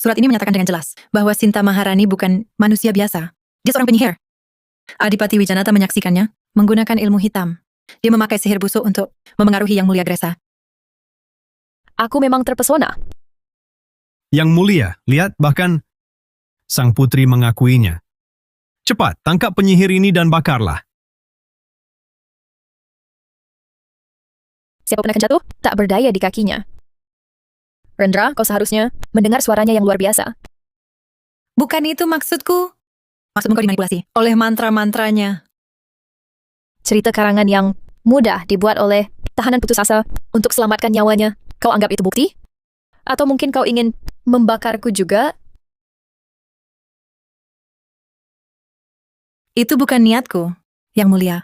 Surat ini menyatakan dengan jelas bahwa Sinta Maharani bukan manusia biasa. Dia seorang penyihir. Adipati Wijanata menyaksikannya menggunakan ilmu hitam. Dia memakai sihir busuk untuk memengaruhi Yang Mulia Gresa. Aku memang terpesona. Yang mulia, lihat bahkan sang putri mengakuinya. Cepat, tangkap penyihir ini dan bakarlah. Siapapun akan jatuh, tak berdaya di kakinya. Rendra, kau seharusnya mendengar suaranya yang luar biasa. Bukan itu maksudku. Maksudmu kau dimanipulasi oleh mantra-mantranya. Cerita karangan yang mudah dibuat oleh tahanan putus asa untuk selamatkan nyawanya. Kau anggap itu bukti? Atau mungkin kau ingin membakarku juga? Itu bukan niatku, Yang Mulia.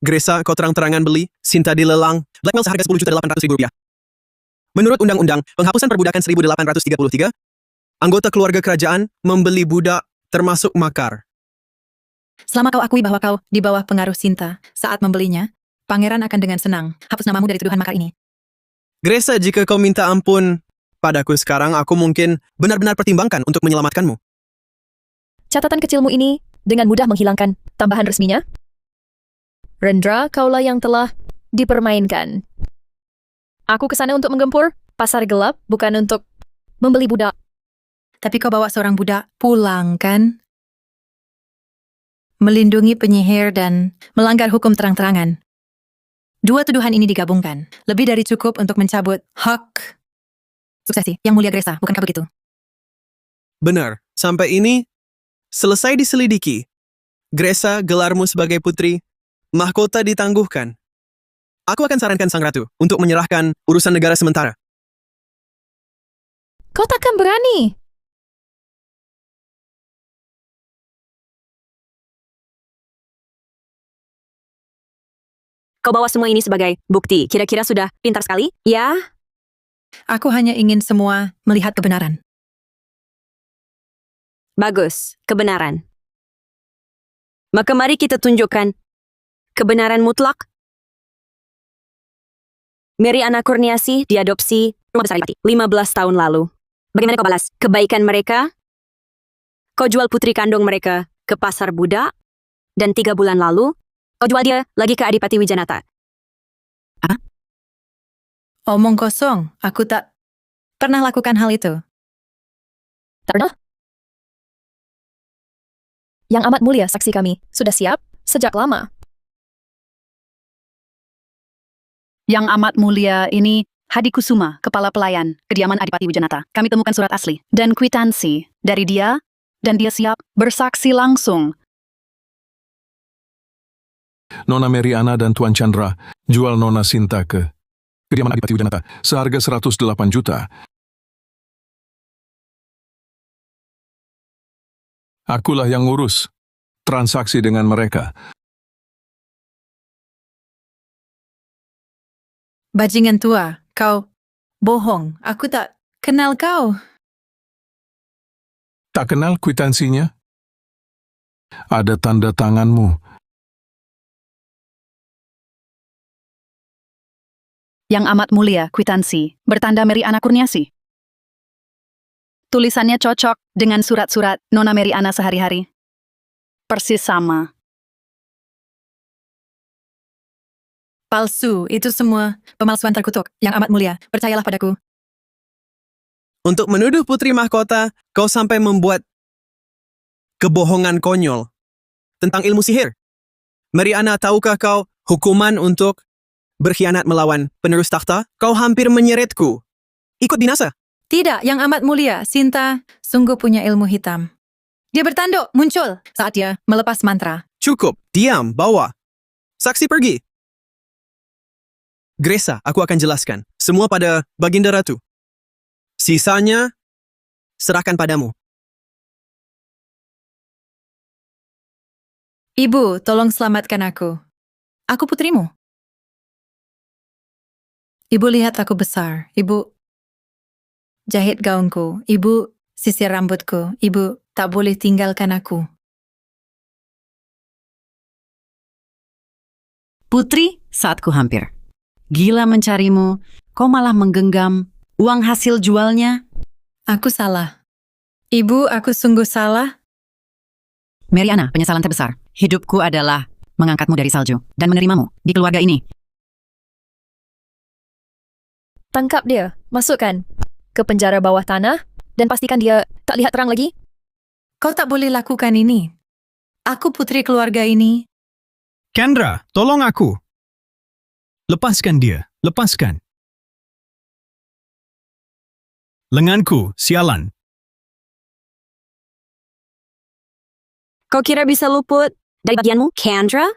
Gresa, kau terang-terangan beli, Sinta dilelang, blackmail seharga 10.800.000 rupiah. Menurut Undang-Undang Penghapusan Perbudakan 1833, anggota keluarga kerajaan membeli budak termasuk makar. Selama kau akui bahwa kau di bawah pengaruh Sinta saat membelinya, pangeran akan dengan senang hapus namamu dari tuduhan makar ini. Gresa, jika kau minta ampun padaku sekarang, aku mungkin benar-benar pertimbangkan untuk menyelamatkanmu. Catatan kecilmu ini dengan mudah menghilangkan tambahan resminya? Rendra, kaulah yang telah dipermainkan. Aku kesana untuk menggempur pasar gelap, bukan untuk membeli budak. Tapi kau bawa seorang budak pulang, kan? Melindungi penyihir dan melanggar hukum terang-terangan. Dua tuduhan ini digabungkan. Lebih dari cukup untuk mencabut hak suksesi Yang Mulia Gresa, bukankah begitu? Benar, sampai ini selesai diselidiki. Gresa, gelarmu sebagai putri, mahkota ditangguhkan. Aku akan sarankan Sang Ratu untuk menyerahkan urusan negara sementara. Kau takkan berani. Kau bawa semua ini sebagai bukti. Kira-kira sudah pintar sekali? Ya? Aku hanya ingin semua melihat kebenaran. Bagus, kebenaran. Maka mari kita tunjukkan kebenaran mutlak. Mary Anna Kurniasi diadopsi rumah besar Adipati 15 tahun lalu. Bagaimana kau balas kebaikan mereka? Kau jual putri kandung mereka ke pasar budak, dan 3 bulan lalu, kau jual dia lagi ke Adipati Wijanata. Omong kosong, aku tak pernah lakukan hal itu. Tak pernah? Yang amat mulia saksi kami sudah siap sejak lama. Yang amat mulia ini Hadi Kusuma, kepala pelayan kediaman Adipati Wijanata. Kami temukan surat asli dan kwitansi dari dia, dan dia siap bersaksi langsung. Nona Meriana dan Tuan Chandra jual Nona Sinta ke kediaman Adipati Wijanata seharga 108 juta. Akulah yang ngurus transaksi dengan mereka. Bajingan tua, kau bohong. Aku tak kenal kau. Tak kenal kwitansinya? Ada tanda tanganmu. Yang amat mulia kwitansi bertanda Mary Anna Kurniasi. Tulisannya cocok dengan surat-surat Nona Mary Anna sehari-hari. Persis sama. Palsu, itu semua pemalsuan terkutuk. Yang amat mulia, percayalah padaku. Untuk menuduh putri mahkota, kau sampai membuat kebohongan konyol tentang ilmu sihir. Mariana, tahukah kau hukuman untuk berkhianat melawan penerus takhta? Kau hampir menyeretku. Ikut binasa. Tidak, yang amat mulia, Sinta sungguh punya ilmu hitam. Dia bertanduk, muncul saat dia melepas mantra. Cukup, diam, bawa. Saksi pergi. Gresa, aku akan jelaskan. Semua pada Baginda Ratu. Sisanya, serahkan padamu. Ibu, tolong selamatkan aku. Aku putrimu. Ibu lihat aku besar. Ibu jahit gaunku. Ibu sisir rambutku. Ibu tak boleh tinggalkan aku. Putri, saatku hampir. Gila mencarimu, kau malah menggenggam uang hasil jualnya. Aku salah. Ibu, aku sungguh salah. Mariana, penyesalan terbesar. Hidupku adalah mengangkatmu dari salju dan menerimamu di keluarga ini. Tangkap dia, masukkan ke penjara bawah tanah, dan pastikan dia tak lihat terang lagi. Kau tak boleh lakukan ini. Aku putri keluarga ini. Kendra, tolong aku. Lepaskan dia, lepaskan. Lenganku, sialan. Kau kira bisa luput dari bagianmu, Kendra?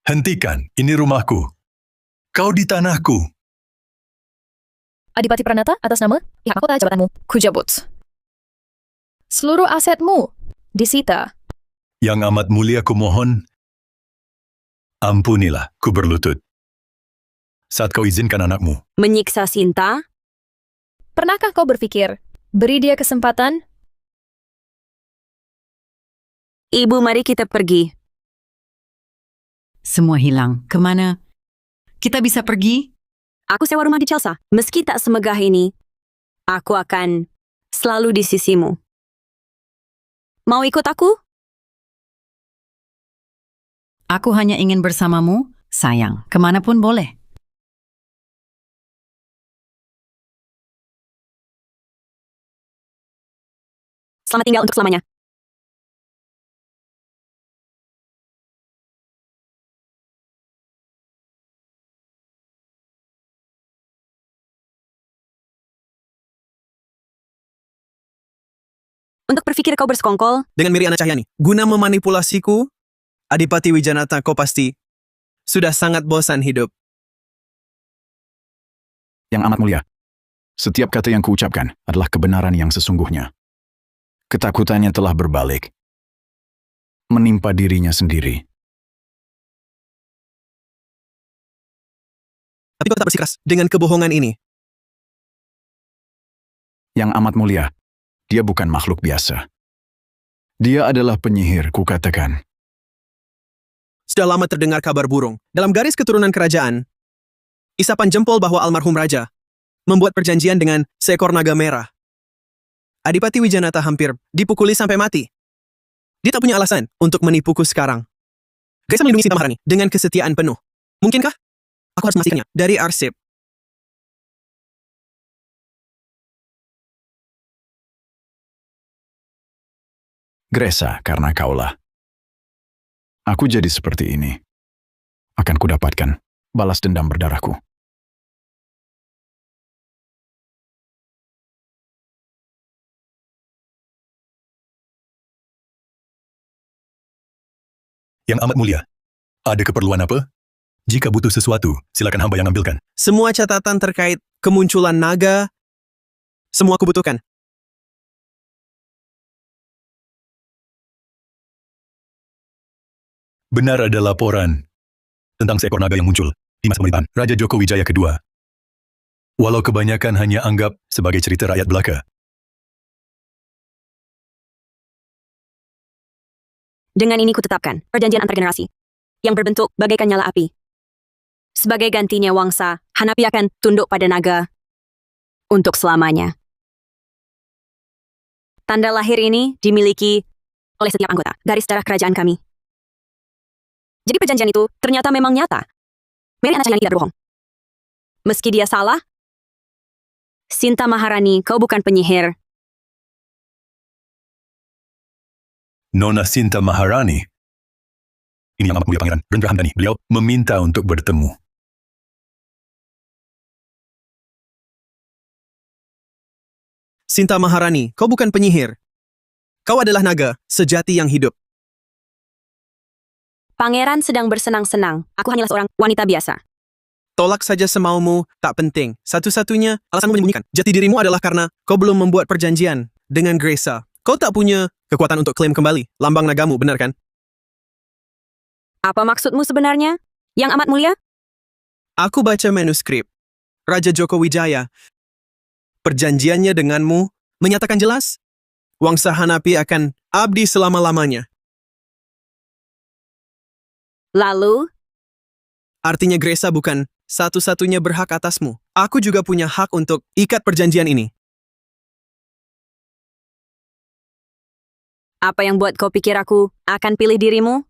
Hentikan, ini rumahku. Kau di tanahku. Adipati Pranata atas nama pihak mahkota jabatanmu. Kujabut. Seluruh asetmu disita. Yang amat mulia kumohon, ampunilah, ku berlutut. Saat kau izinkan anakmu. Menyiksa Sinta? Pernahkah kau berpikir, beri dia kesempatan? Ibu, mari kita pergi. Semua hilang. Kemana? Kita bisa pergi? Aku sewa rumah di Chelsea. Meski tak semegah ini, aku akan selalu di sisimu. Mau ikut aku? Aku hanya ingin bersamamu, sayang. Kemanapun boleh. Selamat tinggal untuk selamanya. Untuk berpikir kau bersekongkol Dengan Mariana Cahyani, guna memanipulasiku, Adipati Wijanata, kau pasti sudah sangat bosan hidup. Yang amat mulia, setiap kata yang kuucapkan adalah kebenaran yang sesungguhnya. Ketakutannya telah berbalik, menimpa dirinya sendiri. Tapi kau tak bersikeras dengan kebohongan ini. Yang amat mulia, dia bukan makhluk biasa. Dia adalah penyihir, kukatakan. Sudah lama terdengar kabar burung. Dalam garis keturunan kerajaan, isapan jempol bahwa almarhum raja membuat perjanjian dengan seekor naga merah. Adipati Wijanata hampir dipukuli sampai mati. Dia tak punya alasan untuk menipuku sekarang. Gresa melindungi Sinta Maharani dengan kesetiaan penuh. Mungkinkah aku harus memastikannya dari arsip? Gresa, karena kaulah. Aku jadi seperti ini. Akan kudapatkan balas dendam berdarahku. Yang amat mulia, ada keperluan apa? Jika butuh sesuatu, silakan hamba yang ambilkan. Semua catatan terkait kemunculan naga, semua aku butuhkan. Benar ada laporan tentang seekor naga yang muncul di masa pemerintahan Raja Joko Wijaya kedua. Walau kebanyakan hanya anggap sebagai cerita rakyat belaka. Dengan ini kutetapkan perjanjian antar generasi yang berbentuk bagaikan nyala api. Sebagai gantinya Wangsa, Hanapi akan tunduk pada naga untuk selamanya. Tanda lahir ini dimiliki oleh setiap anggota garis darah kerajaan kami. Jadi perjanjian itu ternyata memang nyata. Mariana Cayani tidak berbohong. Meski dia salah, Sinta Maharani, kau bukan penyihir. Nona Sinta Maharani. Ini yang amat mulia Pangeran Rendra Hamdani. Beliau meminta untuk bertemu. Sinta Maharani, kau bukan penyihir. Kau adalah naga sejati yang hidup. Pangeran sedang bersenang-senang. Aku hanyalah seorang wanita biasa. Tolak saja semaumu, tak penting. Satu-satunya alasanmu menyembunyikan jati dirimu adalah karena kau belum membuat perjanjian dengan Gresa. Kau tak punya kekuatan untuk klaim kembali lambang nagamu, benar kan? Apa maksudmu sebenarnya, Yang Amat Mulia? Aku baca manuskrip. Raja Joko Wijaya. Perjanjiannya denganmu menyatakan jelas, Wangsa Hanapi akan abdi selama-lamanya. Lalu, Artinya Gresa bukan satu-satunya berhak atasmu. Aku juga punya hak untuk ikat perjanjian ini. apa yang buat kau pikir aku akan pilih dirimu?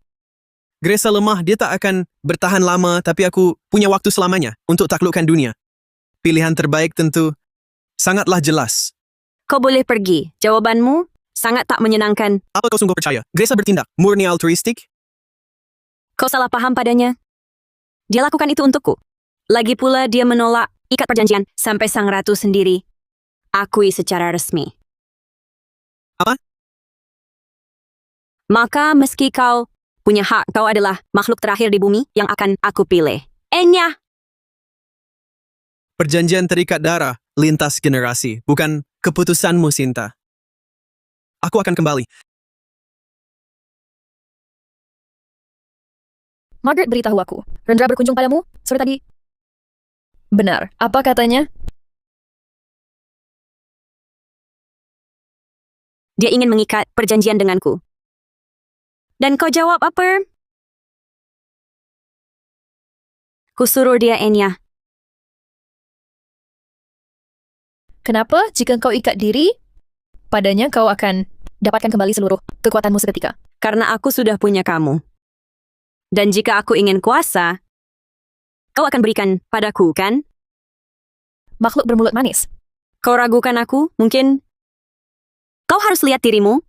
Gresa lemah, dia tak akan bertahan lama, tapi aku punya waktu selamanya untuk taklukkan dunia. Pilihan terbaik tentu sangatlah jelas. Kau boleh pergi. Jawabanmu sangat tak menyenangkan. Apa kau sungguh percaya Gresa bertindak murni altruistik? Kau salah paham padanya. Dia lakukan itu untukku. Lagi pula dia menolak ikat perjanjian sampai sang ratu sendiri akui secara resmi. Apa? Maka meski kau punya hak, kau adalah makhluk terakhir di bumi yang akan aku pilih. Enya! Perjanjian terikat darah lintas generasi, bukan keputusanmu, Sinta. Aku akan kembali. Margaret beritahu aku, Rendra berkunjung padamu sore tadi. Benar, apa katanya? Dia ingin mengikat perjanjian denganku. Dan kau jawab apa? Kusuruh dia, Enya. Kenapa jika kau ikat diri, padanya kau akan dapatkan kembali seluruh kekuatanmu seketika? Karena aku sudah punya kamu. Dan jika aku ingin kuasa, kau akan berikan padaku, kan? Makhluk bermulut manis. Kau ragukan aku? Mungkin kau harus lihat dirimu.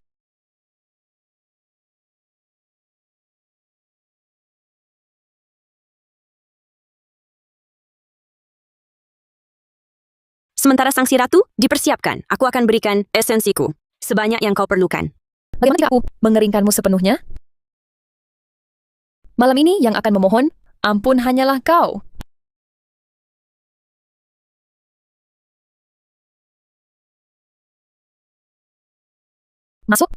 Sementara sang si ratu dipersiapkan, aku akan berikan esensiku sebanyak yang kau perlukan. Bagaimana jika aku mengeringkanmu sepenuhnya? Malam ini yang akan memohon ampun hanyalah kau. Masuk.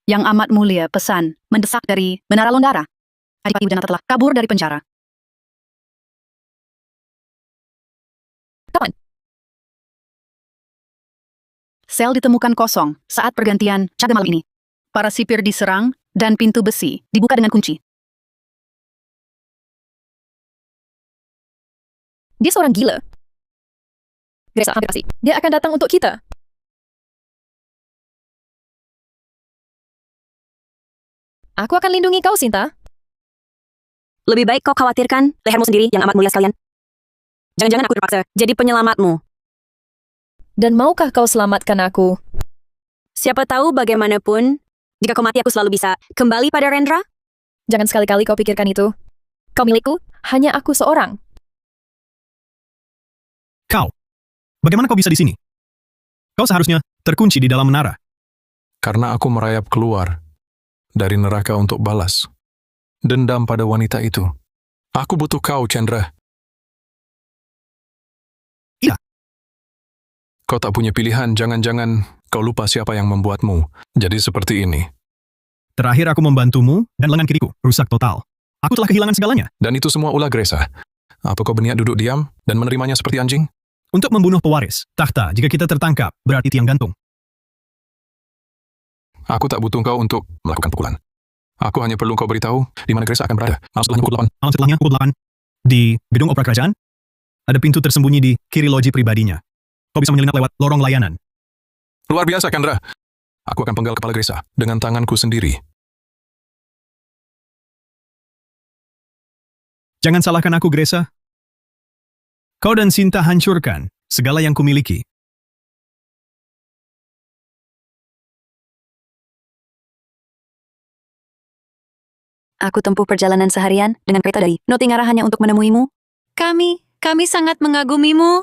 Yang Amat Mulia pesan mendesak dari Menara Londara. Adipati Wijanata telah kabur dari penjara. Kapan? Sel ditemukan kosong saat pergantian jaga malam ini. Para sipir diserang dan pintu besi dibuka dengan kunci. Dia seorang gila. Gresa, hampir pasti. Dia akan datang untuk kita. Aku akan lindungi kau, Sinta. Lebih baik kau khawatirkan lehermu sendiri, Yang Amat Mulia sekalian. Jangan-jangan aku terpaksa jadi penyelamatmu. Dan maukah kau selamatkan aku? Siapa tahu bagaimanapun, jika kau mati aku selalu bisa kembali pada Rendra. Jangan sekali-kali kau pikirkan itu. Kau milikku, hanya aku seorang. Kau, bagaimana kau bisa di sini? Kau seharusnya terkunci di dalam menara. Karena aku merayap keluar dari neraka untuk balas dendam pada wanita itu. Aku butuh kau, Chandra. Iya. Kau tak punya pilihan, jangan-jangan kau lupa siapa yang membuatmu jadi seperti ini. Terakhir aku membantumu dan lengan kiriku rusak total. Aku telah kehilangan segalanya. Dan itu semua ulah Gresa. Apa kau berniat duduk diam dan menerimanya seperti anjing? Untuk membunuh pewaris tahta, jika kita tertangkap, berarti tiang gantung. Aku tak butuh kau untuk melakukan pukulan. Aku hanya perlu kau beritahu di mana Gresa akan berada. Malam setelahnya pukul 8. Di gedung opera kerajaan, ada pintu tersembunyi di kiri loji pribadinya. Kau bisa menyelinap lewat lorong layanan. Luar biasa, Chandra. Aku akan penggal kepala Gresa dengan tanganku sendiri. Jangan salahkan aku, Gresa. Kau dan Sinta hancurkan segala yang kumiliki. Aku tempuh perjalanan seharian dengan kereta dari Notingara hanya untuk menemuimu. Kami sangat mengagumimu.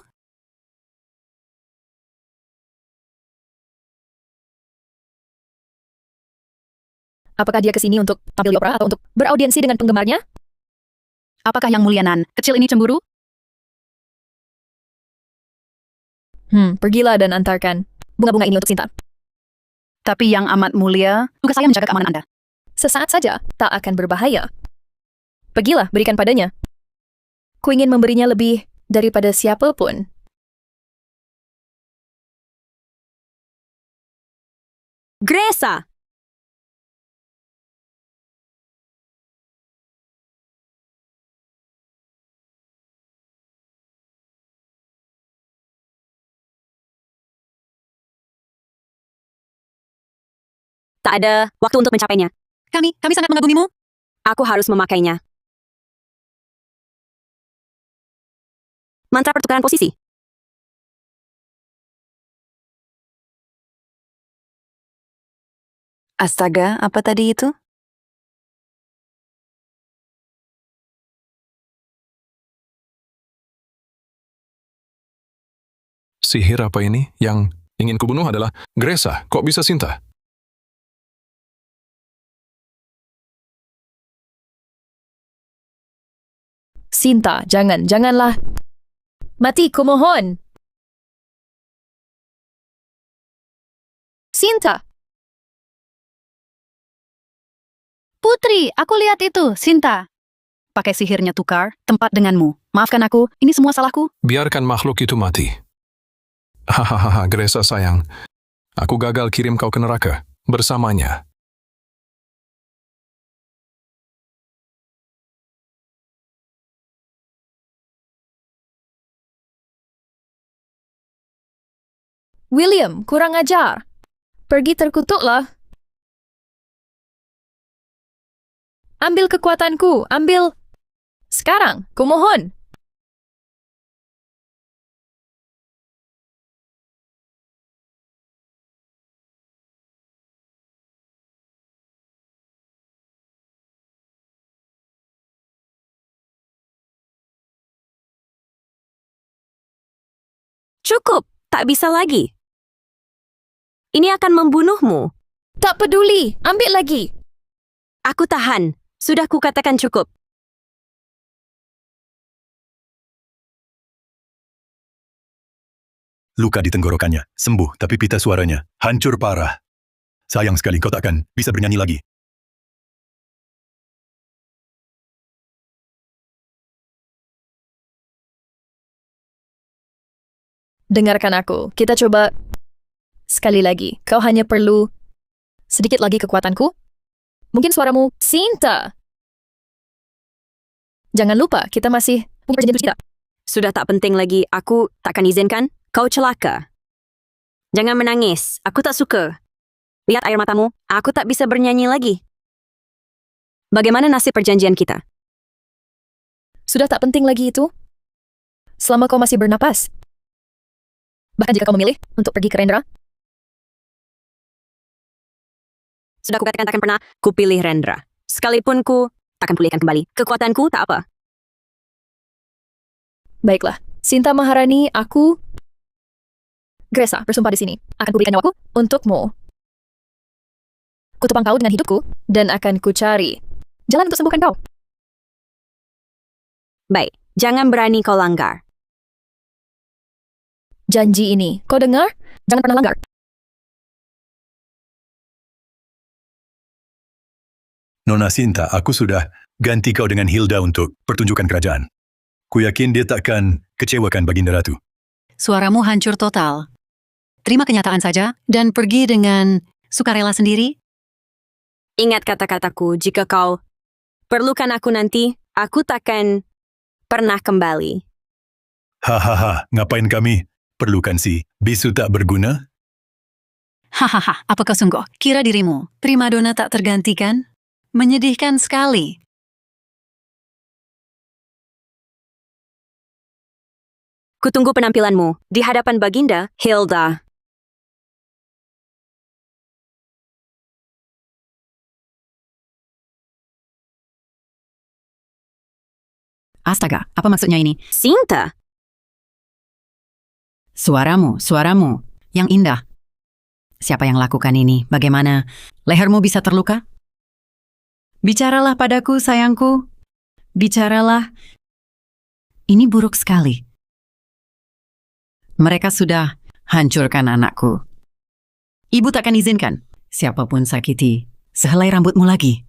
Apakah dia ke sini untuk tampil di opera atau untuk beraudiensi dengan penggemarnya? Apakah Yang Mulia Nan kecil ini cemburu? Pergilah dan antarkan bunga-bunga ini untuk Sinta. Tapi Yang Amat Mulia, tugas saya menjaga keamanan Anda. Sesaat saja, tak akan berbahaya. Pergilah, berikan padanya. Ku ingin memberinya lebih daripada siapapun. Gresa! Tak ada waktu untuk mencapainya. Kami sangat mengagumimu. Aku harus memakainya. Mantra pertukaran posisi. Astaga, apa tadi itu? Sihir apa ini? Yang ingin kubunuh adalah Gresa. Kok bisa Sinta? Sinta, janganlah. Mati, kumohon. Sinta, Putri, aku lihat itu, Sinta. Pakai sihirnya tukar, tempat denganmu. Maafkan aku, ini semua salahku. Biarkan makhluk itu mati. Hahaha, Gresa sayang. Aku gagal kirim kau ke neraka bersamanya. William, kurang ajar. Pergi terkutuklah. Ambil kekuatanku, ambil. Sekarang, kumohon. Cukup, tak bisa lagi. Ini akan membunuhmu. Tak peduli, ambil lagi. Aku tahan. Sudah kukatakan cukup. Luka di tenggorokannya, sembuh tapi pita suaranya hancur parah. Sayang sekali kau takkan bisa bernyanyi lagi. Dengarkan aku, kita coba sekali lagi. Kau hanya perlu sedikit lagi kekuatanku. Mungkin suaramu, Sinta. Jangan lupa, kita masih punya perjanjian kita. Sudah tak penting lagi, aku takkan izinkan kau celaka. Jangan menangis, aku tak suka. Lihat air matamu, aku tak bisa bernyanyi lagi. Bagaimana nasib perjanjian kita? Sudah tak penting lagi itu. Selama kau masih bernapas. Bahkan jika kau memilih untuk pergi ke Rendra. Sudah kukatakan takkan pernah kupilih Rendra. Sekalipun ku takkan pulihkan kembali. Kekuatanku tak apa. Baiklah, Sinta Maharani, aku Gresa bersumpah di sini. Akan kuberikan nyawaku untukmu. Kutepang kau dengan hidupku dan akan kucari jalan untuk sembuhkan kau. Baik, jangan berani kau langgar. Janji ini, kau dengar? Jangan pernah langgar. Nona Sinta, aku sudah ganti kau dengan Hilda untuk pertunjukan kerajaan. Ku yakin dia takkan kecewakan Baginda Ratu. Suaramu hancur total. Terima kenyataan saja dan pergi dengan sukarela sendiri. Ingat kata-kataku, jika kau perlukan aku nanti, aku takkan pernah kembali. Hahaha, ngapain kami perlukan si bisu tak berguna? Hahaha, apa kau sungguh? Kira dirimu primadona tak tergantikan? Menyedihkan sekali. Kutunggu penampilanmu di hadapan Baginda, Hilda. Astaga, apa maksudnya ini? Sinta, Suaramu, yang indah. Siapa yang lakukan ini? Bagaimana? Lehermu bisa terluka? Bicaralah padaku, sayangku. Bicaralah. Ini buruk sekali. Mereka sudah hancurkan anakku. Ibu takkan izinkan siapapun sakiti sehelai rambutmu lagi.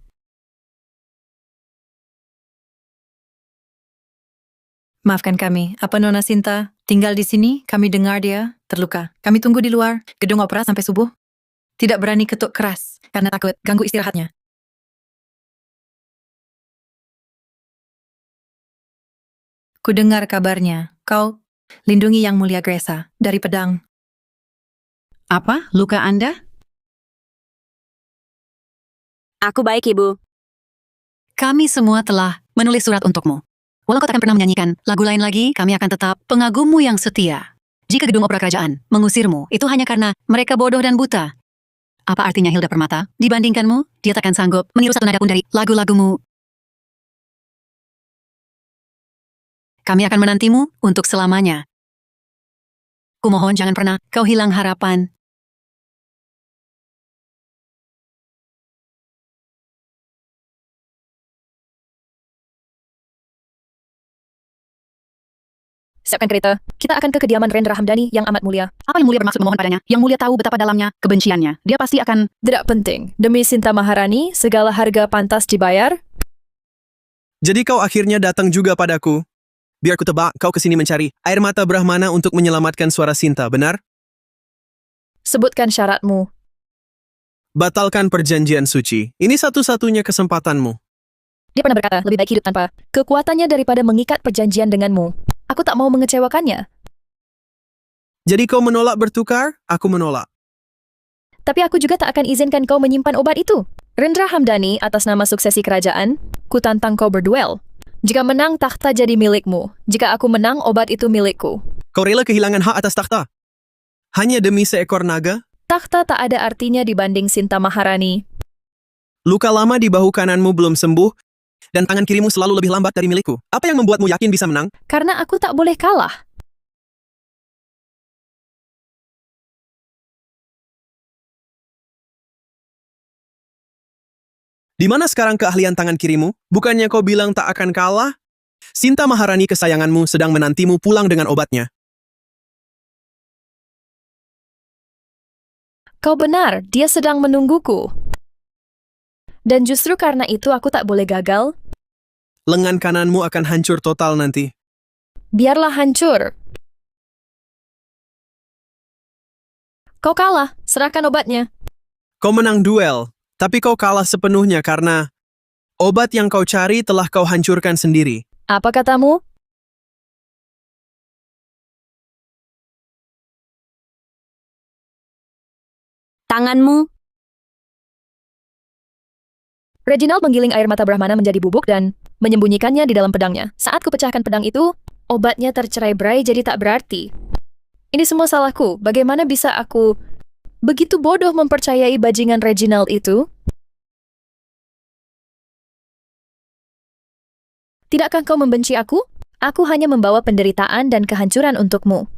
Maafkan kami, apa Nona Sinta tinggal di sini? Kami dengar dia terluka. Kami tunggu di luar gedung opera sampai subuh. Tidak berani ketuk keras karena takut ganggu istirahatnya. Ku dengar kabarnya, kau lindungi Yang Mulia Gresa dari pedang. Apa? Luka Anda? aku baik, Ibu. Kami semua telah menulis surat untukmu. Walau kau takkan pernah menyanyikan lagu lain lagi, kami akan tetap pengagummu yang setia. Jika gedung opera kerajaan mengusirmu, itu hanya karena mereka bodoh dan buta. Apa artinya Hilda Permata? Dibandingkanmu, dia takkan sanggup meniru satu nada pun dari lagu-lagumu. Kami akan menantimu untuk selamanya. Kumohon jangan pernah kau hilang harapan. Siapkan kereta. Kita akan ke kediaman Rendra Hamdani yang amat mulia. Apa yang mulia bermaksud memohon padanya? Yang mulia tahu betapa dalamnya kebenciannya. Dia pasti akan... Tidak penting. Demi Sinta Maharani, segala harga pantas dibayar. Jadi kau akhirnya datang juga padaku. Biar ku tebak, kau kesini mencari air mata Brahmana untuk menyelamatkan suara Sinta, benar? Sebutkan syaratmu. Batalkan perjanjian suci. Ini satu-satunya kesempatanmu. Dia pernah berkata, lebih baik hidup tanpa kekuatannya daripada mengikat perjanjian denganmu. Aku tak mau mengecewakannya. Jadi kau menolak bertukar? Aku menolak. Tapi aku juga tak akan izinkan kau menyimpan obat itu. Rendra Hamdani, atas nama suksesi kerajaan, ku tantang kau berduel. Jika menang, takhta jadi milikmu. Jika aku menang, obat itu milikku. Kau rela kehilangan hak atas takhta? Hanya demi seekor naga? Takhta tak ada artinya dibanding Sinta Maharani. Luka lama di bahu kananmu belum sembuh, dan tangan kirimu selalu lebih lambat dari milikku. Apa yang membuatmu yakin bisa menang? Karena aku tak boleh kalah. Di mana sekarang keahlian tangan kirimu? Bukannya kau bilang tak akan kalah? Sinta Maharani kesayanganmu sedang menantimu pulang dengan obatnya. Kau benar, dia sedang menungguku. Dan justru karena itu aku tak boleh gagal. Lengan kananmu akan hancur total nanti. Biarlah hancur. Kau kalah, serahkan obatnya. Kau menang duel, tapi kau kalah sepenuhnya karena obat yang kau cari telah kau hancurkan sendiri. Apa katamu? Tanganmu. Reginald menggiling air mata Brahmana menjadi bubuk dan menyembunyikannya di dalam pedangnya. Saat kupecahkan pedang itu, obatnya tercerai-berai jadi tak berarti. Ini semua salahku. Bagaimana bisa aku begitu bodoh mempercayai bajingan Reginald itu? Tidakkah kau membenci aku? Aku hanya membawa penderitaan dan kehancuran untukmu.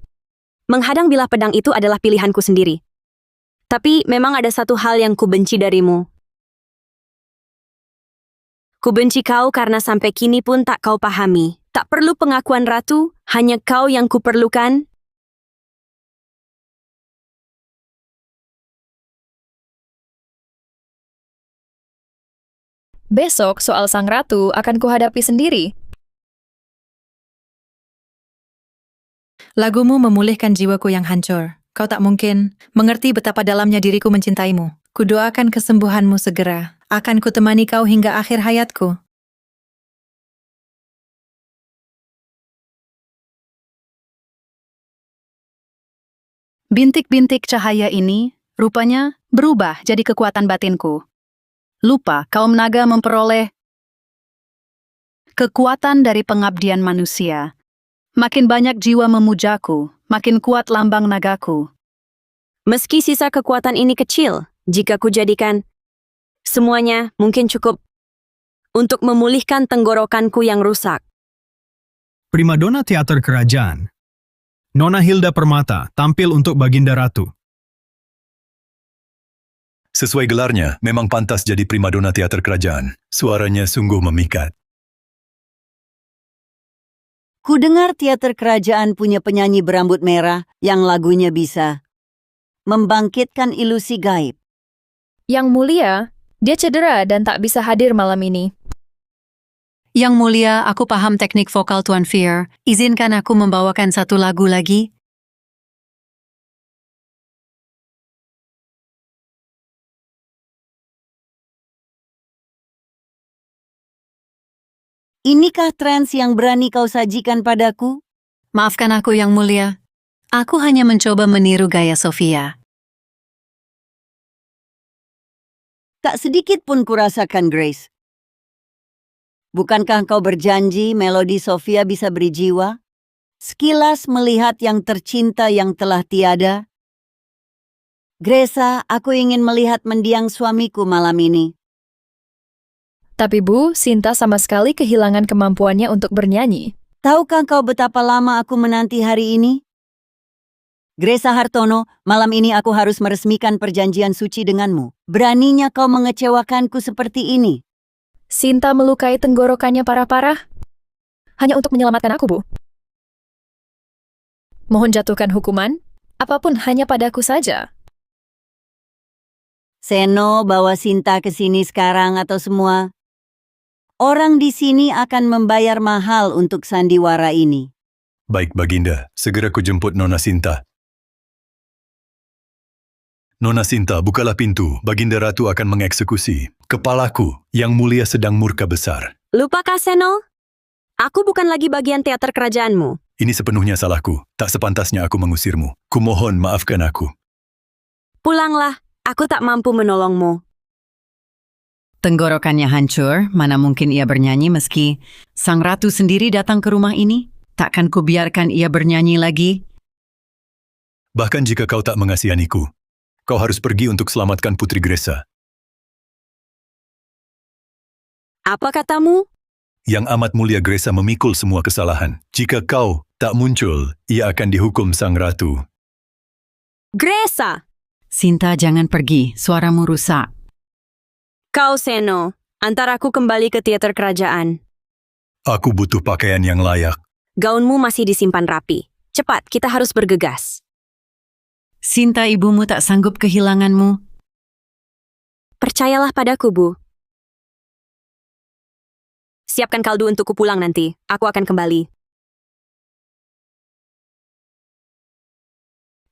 Menghadang bilah pedang itu adalah pilihanku sendiri. Tapi memang ada satu hal yang kubenci darimu. Kubenci kau karena sampai kini pun tak kau pahami. Tak perlu pengakuan ratu, hanya kau yang kuperlukan. Besok soal sang ratu akan kuhadapi sendiri. Lagumu memulihkan jiwaku yang hancur. Kau tak mungkin mengerti betapa dalamnya diriku mencintaimu. Kudoakan kesembuhanmu segera. Akan kutemani kau hingga akhir hayatku. Bintik-bintik cahaya ini Rupanya berubah jadi kekuatan batinku. Lupa kaum naga memperoleh kekuatan dari pengabdian manusia. Makin banyak jiwa memujaku, makin kuat lambang nagaku. Meski sisa kekuatan ini kecil, jika kujadikan semuanya mungkin cukup untuk memulihkan tenggorokanku yang rusak. Primadona teater kerajaan. Nona Hilda Permata tampil untuk Baginda Ratu. Sesuai gelarnya, memang pantas jadi primadona teater kerajaan. Suaranya sungguh memikat. Ku dengar teater kerajaan punya penyanyi berambut merah yang lagunya bisa membangkitkan ilusi gaib. Yang mulia, dia cedera dan tak bisa hadir malam ini. Yang mulia, aku paham teknik vokal Tuan Fear. Izinkan aku membawakan satu lagu lagi. Inikah trans yang berani kau sajikan padaku? Maafkan aku, Yang Mulia. Aku hanya mencoba meniru gaya Sofia. Tak sedikit pun kurasakan, Grace. Bukankah kau berjanji melodi Sofia bisa beri jiwa? Sekilas melihat yang tercinta yang telah tiada. Gresa, aku ingin melihat mendiang suamiku malam ini. Tapi Bu, Sinta sama sekali kehilangan kemampuannya untuk bernyanyi. Tahukah kau betapa lama aku menanti hari ini? Gresa Hartono, malam ini aku harus meresmikan perjanjian suci denganmu. Beraninya kau mengecewakanku seperti ini? Sinta melukai tenggorokannya parah-parah. Hanya untuk menyelamatkan aku, Bu. Mohon jatuhkan hukuman, apapun hanya padaku saja. Seno, bawa Sinta ke sini sekarang atau semua. Orang di sini akan membayar mahal untuk sandiwara ini. Baik, Baginda. Segera ku jemput Nona Sinta. Nona Sinta, bukalah pintu. Baginda Ratu akan mengeksekusi. Kepalaku, Yang Mulia sedang murka besar. Lupa Seno? Aku bukan lagi bagian teater kerajaanmu. Ini sepenuhnya salahku. Tak sepantasnya aku mengusirmu. Kumohon maafkan aku. Pulanglah, aku tak mampu menolongmu. Tenggorokannya hancur, mana mungkin ia bernyanyi meski sang ratu sendiri datang ke rumah ini? Takkan kubiarkan ia bernyanyi lagi? Bahkan jika kau tak mengasihaniku, kau harus pergi untuk selamatkan Putri Gresa. Apa katamu? Yang amat mulia Gresa memikul semua kesalahan. Jika kau tak muncul, ia akan dihukum sang ratu. Gresa! Sinta, jangan pergi, suaramu rusak. Kau Seno, antar aku kembali ke teater kerajaan. Aku butuh pakaian yang layak. Gaunmu masih disimpan rapi. Cepat, kita harus bergegas. Sinta, ibumu tak sanggup kehilanganmu. Percayalah padaku, Bu. Siapkan kaldu untukku pulang nanti. Aku akan kembali.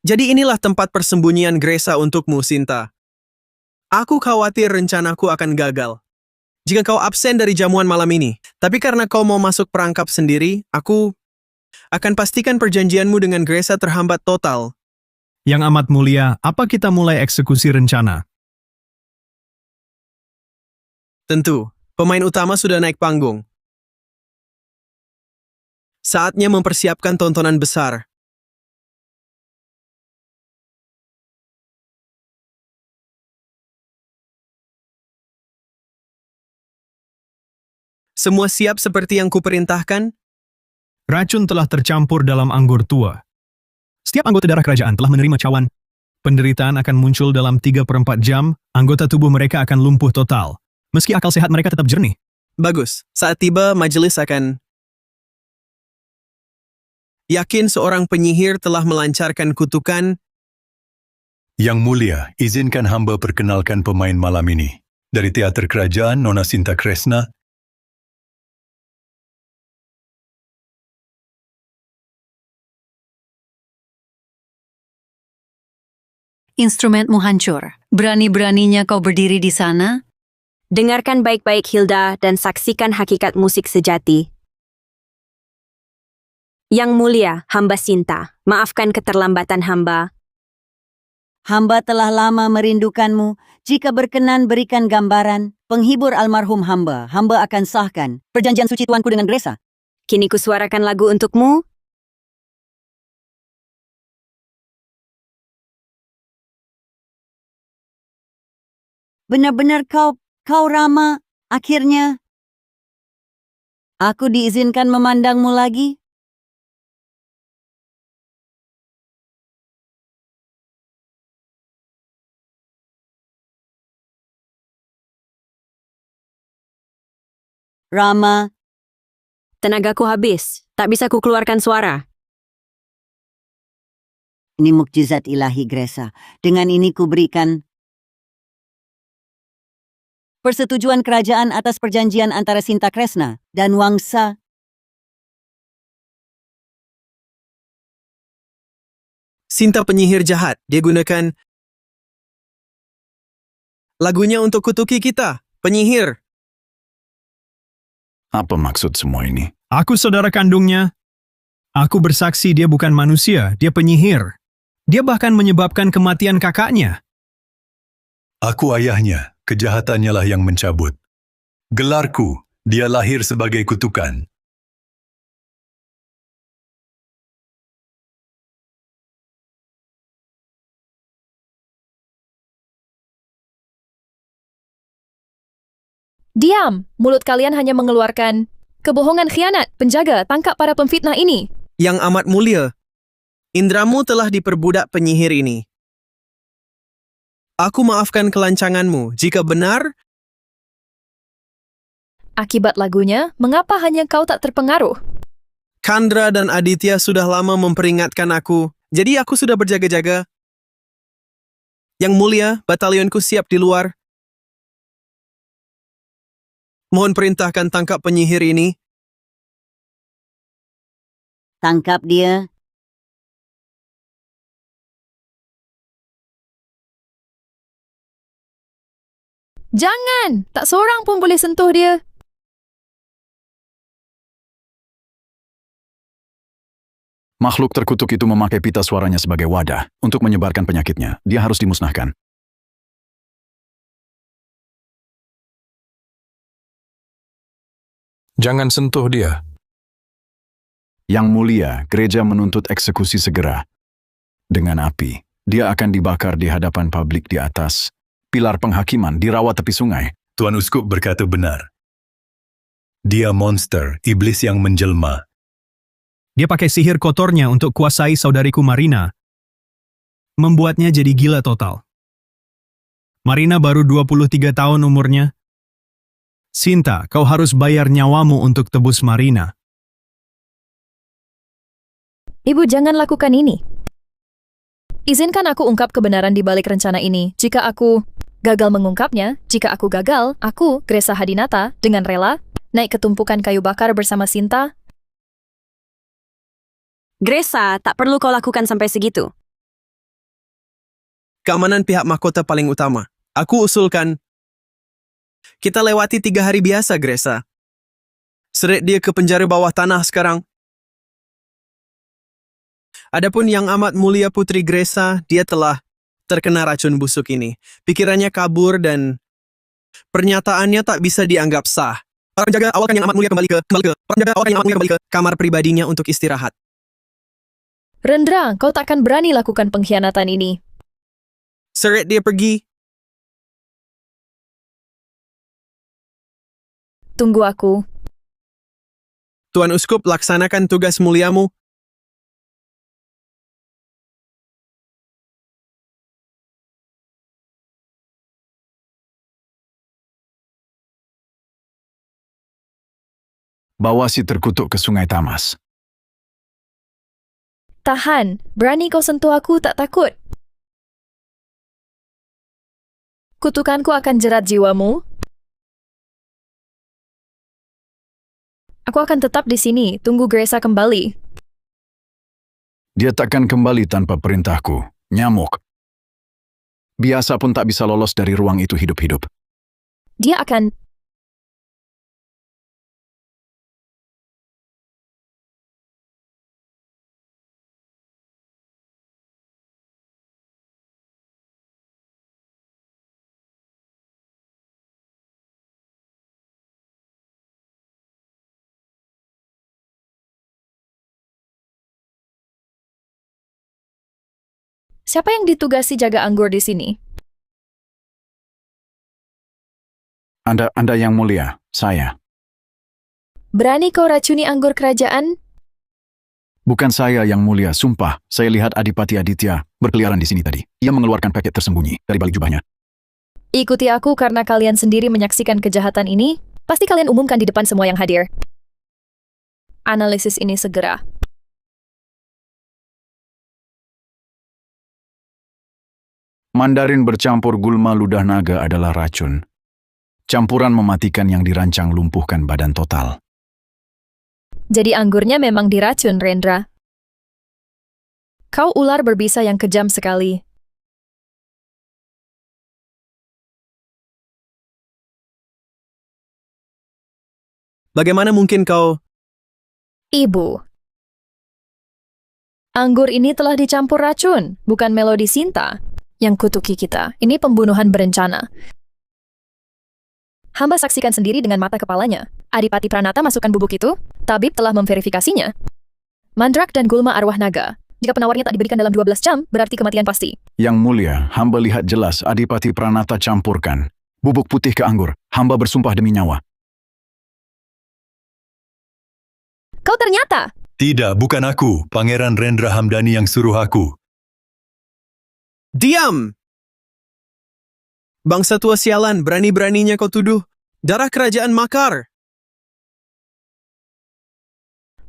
Jadi inilah tempat persembunyian Gresa untukmu, Sinta. Aku khawatir rencanaku akan gagal. Jika kau absen dari jamuan malam ini, tapi karena kau mau masuk perangkap sendiri, aku akan pastikan perjanjianmu dengan Gresa terhambat total. Yang amat mulia, apa kita mulai eksekusi rencana? Tentu, pemain utama sudah naik panggung. Saatnya mempersiapkan tontonan besar. Semua siap seperti yang kuperintahkan? Racun telah tercampur dalam anggur tua. Setiap anggota darah kerajaan telah menerima cawan. Penderitaan akan muncul dalam 3/4 jam, anggota tubuh mereka akan lumpuh total. Meski akal sehat mereka tetap jernih. Bagus, saat tiba majelis akan yakin seorang penyihir telah melancarkan kutukan. Yang Mulia, izinkan hamba perkenalkan pemain malam ini. Dari teater kerajaan, Nona Sinta Kresna. Instrumenmu hancur. Berani-beraninya kau berdiri di sana? Dengarkan baik-baik Hilda dan saksikan hakikat musik sejati. Yang mulia, hamba Sinta, maafkan keterlambatan hamba. hamba telah lama merindukanmu. Jika berkenan berikan gambaran, penghibur almarhum hamba, hamba akan sahkan perjanjian suci tuanku dengan Gresa. Kini kusuarakan lagu untukmu. Benar-benar kau Rama, akhirnya aku diizinkan memandangmu lagi. Rama, Tenagaku habis, tak bisa kukeluarkan suara. ini mukjizat ilahi Gresa. Dengan ini kuberikan persetujuan kerajaan atas perjanjian antara Sinta Kresna dan Wangsa. Sinta penyihir jahat. Dia gunakan lagunya untuk kutuki kita. Penyihir. Apa maksud semua ini? Aku saudara kandungnya. Aku bersaksi dia bukan manusia, dia penyihir. Dia bahkan menyebabkan kematian kakaknya. Aku ayahnya, kejahatannya lah yang mencabut. Gelarku, dia lahir sebagai kutukan. Diam! Mulut kalian hanya mengeluarkan kebohongan khianat. Penjaga, tangkap para pemfitnah ini. Yang amat mulia. Indramu telah diperbudak penyihir ini. Aku maafkan kelancanganmu. Jika benar, Akibat lagunya, mengapa hanya kau tak terpengaruh? Chandra dan Aditya sudah lama memperingatkan aku. Jadi aku sudah berjaga-jaga. Yang mulia, batalionku siap di luar. Mohon perintahkan tangkap penyihir ini. Tangkap dia. Jangan! Tak seorang pun boleh sentuh dia. Makhluk terkutuk itu memakai pita suaranya sebagai wadah untuk menyebarkan penyakitnya. Dia harus dimusnahkan. Jangan sentuh dia. Yang mulia, gereja menuntut eksekusi segera. Dengan api, dia akan dibakar di hadapan publik di atas pilar penghakiman di rawa tepi sungai. Tuan Uskup berkata benar. Dia monster, iblis yang menjelma. Dia pakai sihir kotornya untuk kuasai saudariku Marina. Membuatnya jadi gila total. Marina baru 23 tahun umurnya. Sinta, kau harus bayar nyawamu untuk tebus Marina. Ibu, jangan lakukan ini. Izinkan aku ungkap kebenaran di balik rencana ini. Jika aku gagal mengungkapnya, jika aku gagal, aku, Gresa Hadinata, dengan rela, naik ke tumpukan kayu bakar bersama Sinta. Gresa, tak perlu kau lakukan sampai segitu. Keamanan pihak mahkota paling utama. Aku usulkan kita lewati 3 hari biasa, Gresa. Seret dia ke penjara bawah tanah sekarang. Adapun yang amat mulia Putri Gresa, dia telah terkena racun busuk ini. Pikirannya kabur dan pernyataannya tak bisa dianggap sah. Para penjaga, awalkan yang amat mulia kembali ke kamar pribadinya untuk istirahat. Rendra, kau takkan berani lakukan pengkhianatan ini. Seret dia pergi. Tunggu aku. Tuan Uskup, laksanakan tugas muliamu. Bawa si terkutuk ke Sungai Tamas. Tahan, berani kau sentuh aku, tak takut. Kutukanku akan jerat jiwamu. Aku akan tetap di sini, tunggu Gresa kembali. Dia takkan kembali tanpa perintahku. Nyamuk. Biasa pun tak bisa lolos dari ruang itu hidup-hidup. Dia akan Siapa yang ditugasi jaga anggur di sini? Anda yang mulia, saya. Berani kau racuni anggur kerajaan? Bukan saya yang mulia, sumpah. Saya lihat Adipati Aditya berkeliaran di sini tadi. Ia mengeluarkan paket tersembunyi dari balik jubahnya. Ikuti aku karena kalian sendiri menyaksikan kejahatan ini. Pasti kalian umumkan di depan semua yang hadir. Analisis ini segera. Mandarin bercampur gulma ludah naga adalah racun. Campuran mematikan yang dirancang lumpuhkan badan total. Jadi anggurnya memang diracun, Rendra. Kau ular berbisa yang kejam sekali. Bagaimana mungkin kau... Ibu. Anggur ini telah dicampur racun, bukan Melody Sinta yang kutuki kita. Ini pembunuhan berencana. Hamba saksikan sendiri dengan mata kepalanya. Adipati Pranata masukkan bubuk itu, tabib telah memverifikasinya. Mandrak dan gulma arwah naga. Jika penawarnya tak diberikan dalam 12 jam, berarti kematian pasti. Yang mulia, hamba lihat jelas Adipati Pranata campurkan bubuk putih ke anggur. Hamba bersumpah demi nyawa. Kau ternyata... Tidak, bukan aku. Pangeran Rendra Hamdani yang suruh aku. Diam! Bangsa tua sialan, berani-beraninya kau tuduh. Darah kerajaan makar.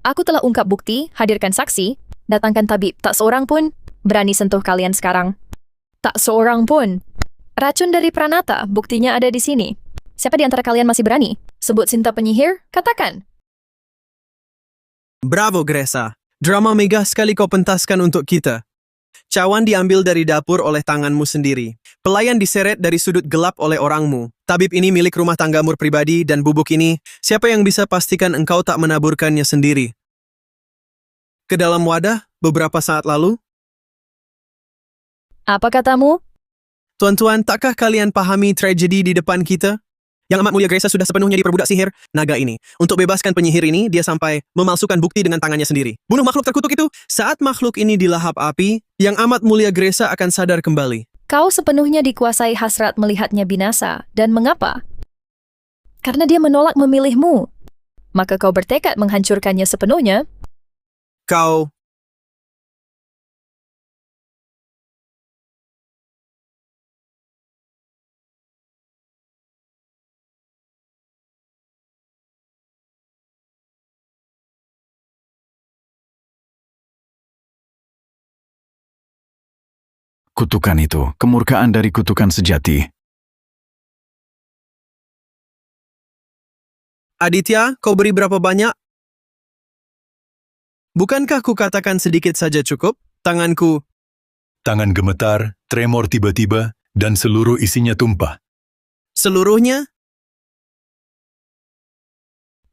Aku telah ungkap bukti, hadirkan saksi, datangkan tabib. Tak seorang pun berani sentuh kalian sekarang. Tak seorang pun. Racun dari Pranata, buktinya ada di sini. Siapa di antara kalian masih berani? Sebut Sinta penyihir? Katakan. Bravo, Gresa. Drama megah sekali kau pentaskan untuk kita. Cawan diambil dari dapur oleh tanganmu sendiri. Pelayan diseret dari sudut gelap oleh orangmu. Tabib ini milik rumah tanggamu pribadi dan bubuk ini, siapa yang bisa pastikan engkau tak menaburkannya sendiri? Ke dalam wadah beberapa saat lalu? Apa katamu? Tuan-tuan, takkah kalian pahami tragedi di depan kita? Yang Amat Mulia Gresa sudah sepenuhnya diperbudak sihir naga ini. Untuk bebaskan penyihir ini, dia sampai memalsukan bukti dengan tangannya sendiri. Bunuh makhluk terkutuk itu. Saat makhluk ini dilahap api, Yang Amat Mulia Gresa akan sadar kembali. Kau sepenuhnya dikuasai hasrat melihatnya binasa. Dan mengapa? Karena dia menolak memilihmu. Maka kau bertekad menghancurkannya sepenuhnya. Kau... Kutukan itu, kemurkaan dari kutukan sejati. Aditya, kau beri berapa banyak? Bukankah ku katakan sedikit saja cukup? Tanganku... Tangan gemetar, tremor tiba-tiba, dan seluruh isinya tumpah. Seluruhnya?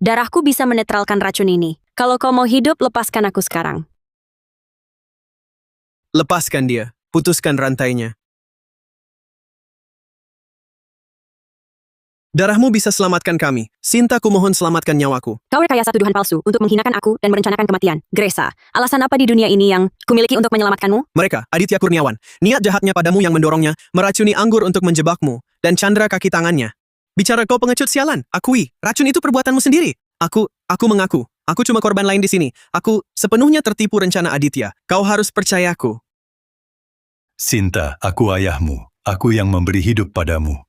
Darahku bisa menetralkan racun ini. Kalau kau mau hidup, lepaskan aku sekarang. Lepaskan dia. Putuskan rantainya. Darahmu bisa selamatkan kami. Sinta, ku mohon selamatkan nyawaku. Kau rekayasa tuduhan palsu untuk menghinakan aku dan merencanakan kematian. Gresa, alasan apa di dunia ini yang kumiliki untuk menyelamatkanmu? Mereka, Aditya Kurniawan, niat jahatnya padamu yang mendorongnya, meracuni anggur untuk menjebakmu, dan candra kaki tangannya. Bicara kau pengecut sialan, akui, racun itu perbuatanmu sendiri. Aku mengaku. Aku cuma korban lain di sini. Aku sepenuhnya tertipu rencana Aditya. Kau harus percayaku. Sinta, aku ayahmu. Aku yang memberi hidup padamu.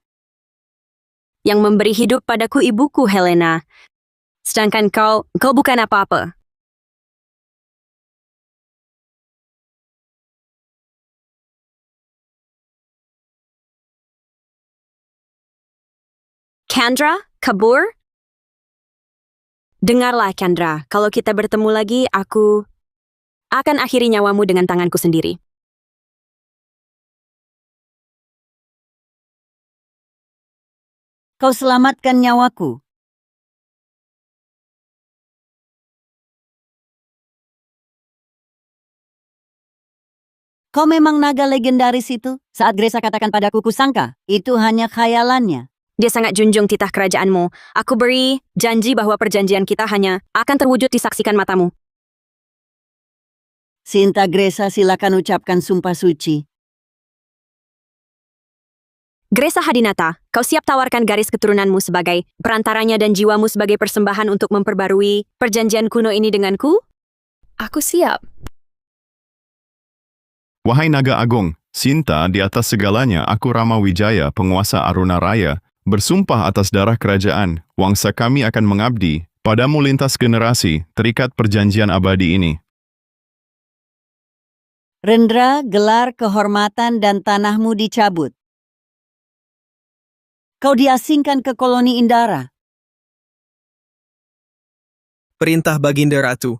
Yang memberi hidup padaku ibuku, Helena. Sedangkan kau bukan apa-apa. Chandra, kabur? Dengarlah, Chandra. Kalau kita bertemu lagi, aku akan akhiri nyawamu dengan tanganku sendiri. Kau selamatkan nyawaku. Kau memang naga legendaris itu? Saat Gresa katakan padaku, kusangka itu hanya khayalannya. Dia sangat junjung titah kerajaanmu. Aku beri janji bahwa perjanjian kita hanya akan terwujud disaksikan matamu. Sinta Gresa, silakan ucapkan sumpah suci. Gresa Hadinata, kau siap tawarkan garis keturunanmu sebagai perantaranya dan jiwamu sebagai persembahan untuk memperbarui perjanjian kuno ini denganku? Aku siap. Wahai Naga Agung, Sinta, di atas segalanya aku Rama Wijaya, penguasa Aruna Raya, bersumpah atas darah kerajaan, wangsa kami akan mengabdi padamu lintas generasi, terikat perjanjian abadi ini. Rendra, gelar, kehormatan, dan tanahmu dicabut. Kau diasingkan ke koloni Indara. Perintah Baginda Ratu.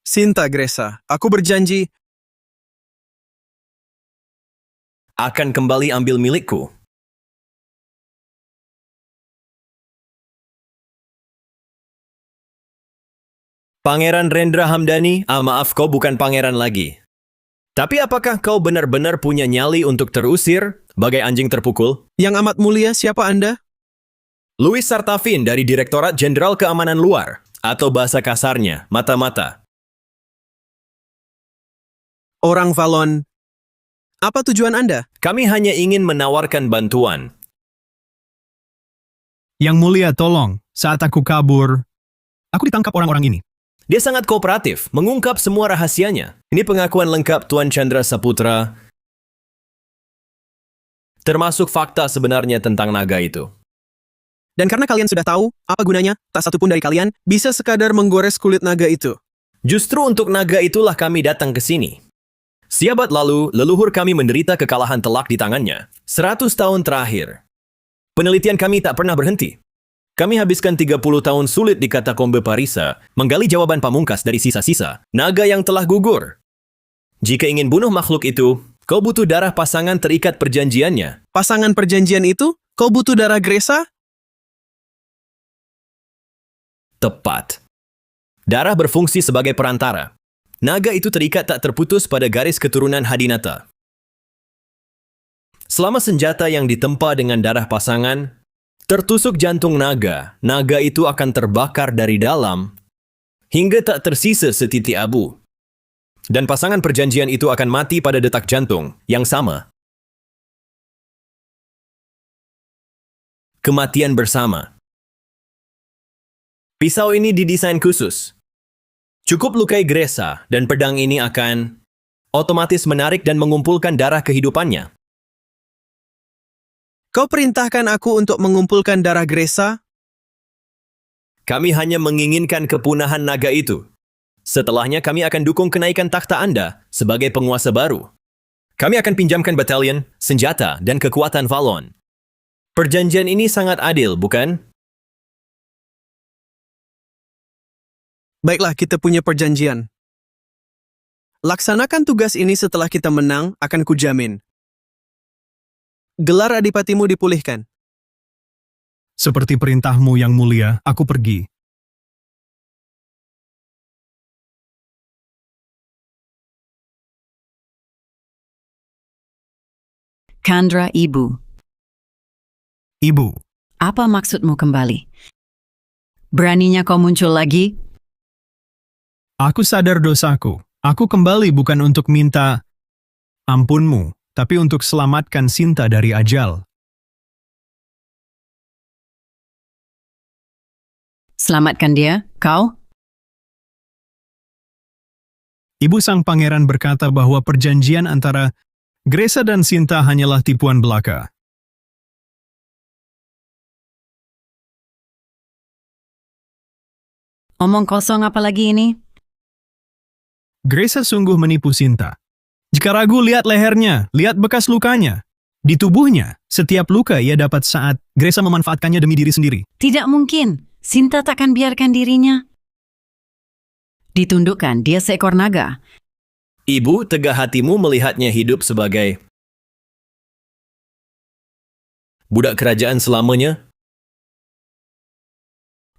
Sinta Gresa, aku berjanji akan kembali ambil milikku. Pangeran Rendra Hamdani, maaf, kau bukan pangeran lagi. Tapi apakah kau benar-benar punya nyali untuk terusir, bagai anjing terpukul? Yang amat mulia, siapa Anda? Louis Sartafin dari Direktorat Jenderal Keamanan Luar, atau bahasa kasarnya, mata-mata. Orang Valon. Apa tujuan Anda? Kami hanya ingin menawarkan bantuan. Yang mulia, tolong. Saat aku kabur, aku ditangkap orang-orang ini. Dia sangat kooperatif, mengungkap semua rahasianya. Ini pengakuan lengkap Tuan Chandra Saputra, termasuk fakta sebenarnya tentang naga itu. Dan karena kalian sudah tahu, apa gunanya, tak satu pun dari kalian bisa sekadar menggores kulit naga itu. Justru untuk naga itulah kami datang ke sini. Siabad lalu, leluhur kami menderita kekalahan telak di tangannya. 100 tahun terakhir. Penelitian kami tak pernah berhenti. Kami habiskan 30 tahun sulit di Katakombe Parisa, menggali jawaban pamungkas dari sisa-sisa naga yang telah gugur. Jika ingin bunuh makhluk itu, kau butuh darah pasangan terikat perjanjiannya. Pasangan perjanjian itu? Kau butuh darah Gresa? Tepat. Darah berfungsi sebagai perantara. Naga itu terikat tak terputus pada garis keturunan Hadinata. Selama senjata yang ditempa dengan darah pasangan tertusuk jantung naga, naga itu akan terbakar dari dalam hingga tak tersisa setitik abu. Dan pasangan perjanjian itu akan mati pada detak jantung yang sama. Kematian bersama. Pisau ini didesain khusus. Cukup lukai Gresa dan pedang ini akan otomatis menarik dan mengumpulkan darah kehidupannya. Kau perintahkan aku untuk mengumpulkan darah Gresa? Kami hanya menginginkan kepunahan naga itu. Setelahnya kami akan dukung kenaikan takhta Anda sebagai penguasa baru. Kami akan pinjamkan batalion, senjata, dan kekuatan Valon. Perjanjian ini sangat adil, bukan? Baiklah, kita punya perjanjian. Laksanakan tugas ini setelah kita menang, akan kujamin. Gelar adipatimu dipulihkan. Seperti perintahmu yang mulia, aku pergi. Chandra, Ibu. Ibu. Apa maksudmu kembali? Beraninya kau muncul lagi? Aku sadar dosaku. Aku kembali bukan untuk minta ampunmu, tapi untuk selamatkan Sinta dari ajal. Selamatkan dia, kau? Ibu sang pangeran berkata bahwa perjanjian antara Gresa dan Sinta hanyalah tipuan belaka. Omong kosong apa lagi ini? Gresa sungguh menipu Sinta. Jika ragu, lihat lehernya, lihat bekas lukanya. Di tubuhnya, setiap luka ia dapat saat Gresa memanfaatkannya demi diri sendiri. Tidak mungkin. Sinta takkan biarkan dirinya ditundukkan. Dia seekor naga. Ibu, tegak hatimu melihatnya hidup sebagai budak kerajaan selamanya?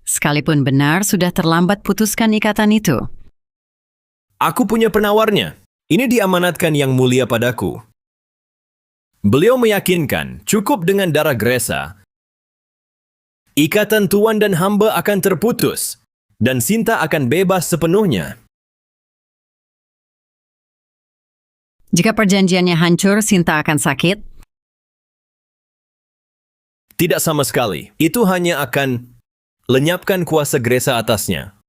Sekalipun benar, sudah terlambat putuskan ikatan itu. Aku punya penawarnya. Ini diamanatkan Yang Mulia padaku. Beliau meyakinkan cukup dengan darah Gresa ikatan tuan dan hamba akan terputus, dan Sinta akan bebas sepenuhnya. Jika perjanjiannya hancur, Sinta akan sakit. Tidak sama sekali. Itu hanya akan lenyapkan kuasa Gresa atasnya.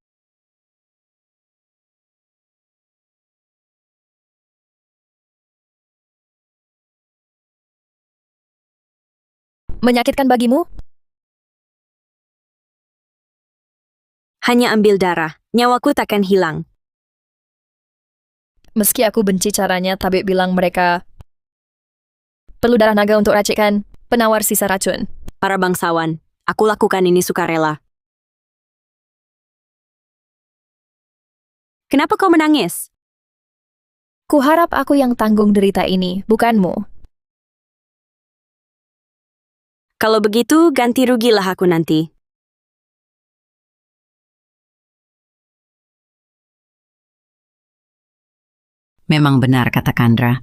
Menyakitkan bagimu? Hanya ambil darah, nyawaku takkan hilang. Meski aku benci caranya, tabib bilang mereka perlu darah naga untuk racikan penawar sisa racun. Para bangsawan, aku lakukan ini sukarela. Kenapa kau menangis? Kuharap aku yang tanggung derita ini, bukanmu. Kalau begitu, ganti rugilah aku nanti. Memang benar kata Kandra.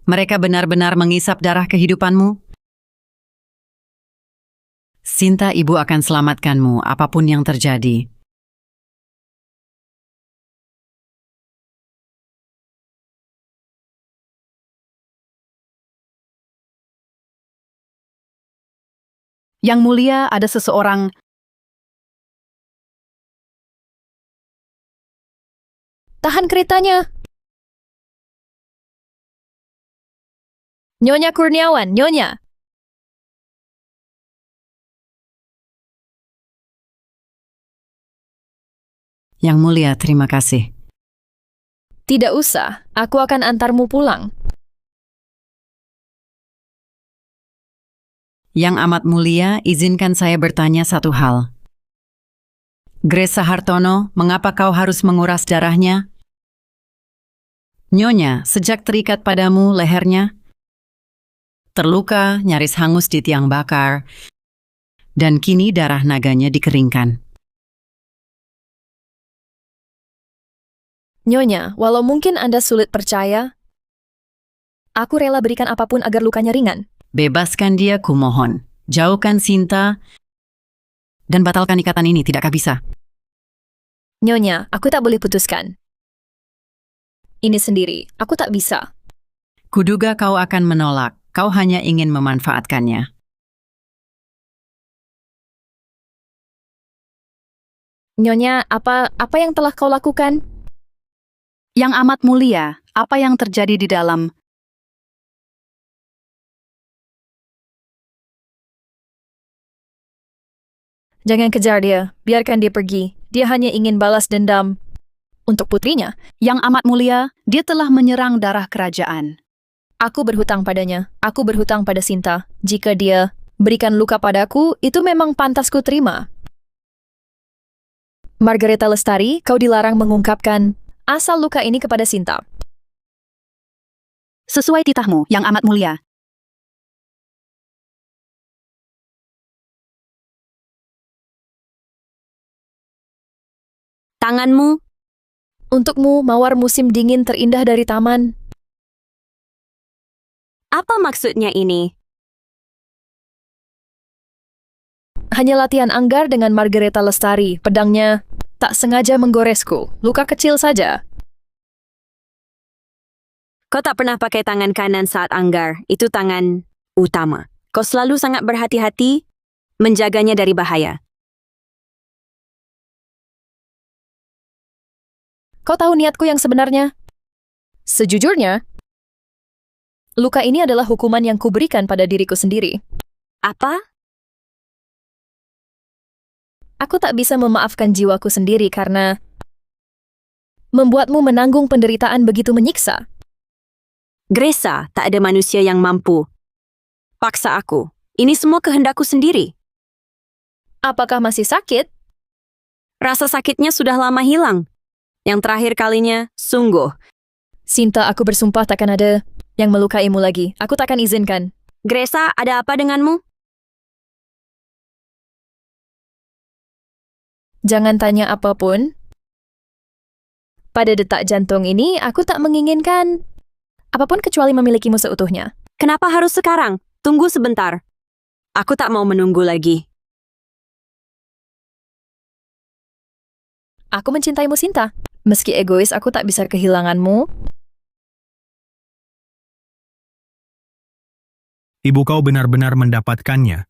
Mereka benar-benar mengisap darah kehidupanmu. Sinta, ibu akan selamatkanmu apapun yang terjadi. Yang mulia, ada seseorang. Tahan keretanya. Nyonya Kurniawan, Nyonya. Yang mulia, terima kasih. Tidak usah, aku akan antarmu pulang. Yang amat mulia, izinkan saya bertanya satu hal. Gresa Hartono, mengapa kau harus menguras darahnya? Nyonya, sejak terikat padamu lehernya, terluka, nyaris hangus di tiang bakar, dan kini darah naganya dikeringkan. Nyonya, walau mungkin Anda sulit percaya, aku rela berikan apapun agar lukanya ringan. Bebaskan dia, kumohon. Jauhkan Sinta, dan batalkan ikatan ini, tidakkah bisa? Nyonya, aku tak boleh putuskan. Ini sendiri, aku tak bisa. Kuduga kau akan menolak, kau hanya ingin memanfaatkannya. Nyonya, apa yang telah kau lakukan? Yang amat mulia, apa yang terjadi di dalam? Jangan kejar dia, biarkan dia pergi. Dia hanya ingin balas dendam untuk putrinya. Yang amat mulia, dia telah menyerang darah kerajaan. Aku berhutang padanya. Aku berhutang pada Sinta. Jika dia berikan luka padaku, itu memang pantas ku terima. Margareta Lestari, kau dilarang mengungkapkan asal luka ini kepada Sinta. Sesuai titahmu, yang amat mulia. Tanganmu. Untukmu, mawar musim dingin terindah dari taman. Apa maksudnya ini? Hanya latihan anggar dengan Margareta Lestari. Pedangnya tak sengaja menggoresku. Luka kecil saja. Kau tak pernah pakai tangan kanan saat anggar. Itu tangan utama. Kau selalu sangat berhati-hati menjaganya dari bahaya. Kau tahu niatku yang sebenarnya? Sejujurnya, luka ini adalah hukuman yang kuberikan pada diriku sendiri. Apa? Aku tak bisa memaafkan jiwaku sendiri karena membuatmu menanggung penderitaan begitu menyiksa. Gresa, tak ada manusia yang mampu. Paksa aku. Ini semua kehendakku sendiri. Apakah masih sakit? Rasa sakitnya sudah lama hilang. Yang terakhir kalinya, sungguh. Sinta, aku bersumpah takkan ada yang melukaimu lagi. Aku takkan izinkan. Gresa, ada apa denganmu? Jangan tanya apapun. Pada detak jantung ini, aku tak menginginkan apapun kecuali memilikimu seutuhnya. Kenapa harus sekarang? Tunggu sebentar. Aku tak mau menunggu lagi. Aku mencintaimu, Sinta. Meski egois, aku tak bisa kehilanganmu. Ibu kau benar-benar mendapatkannya.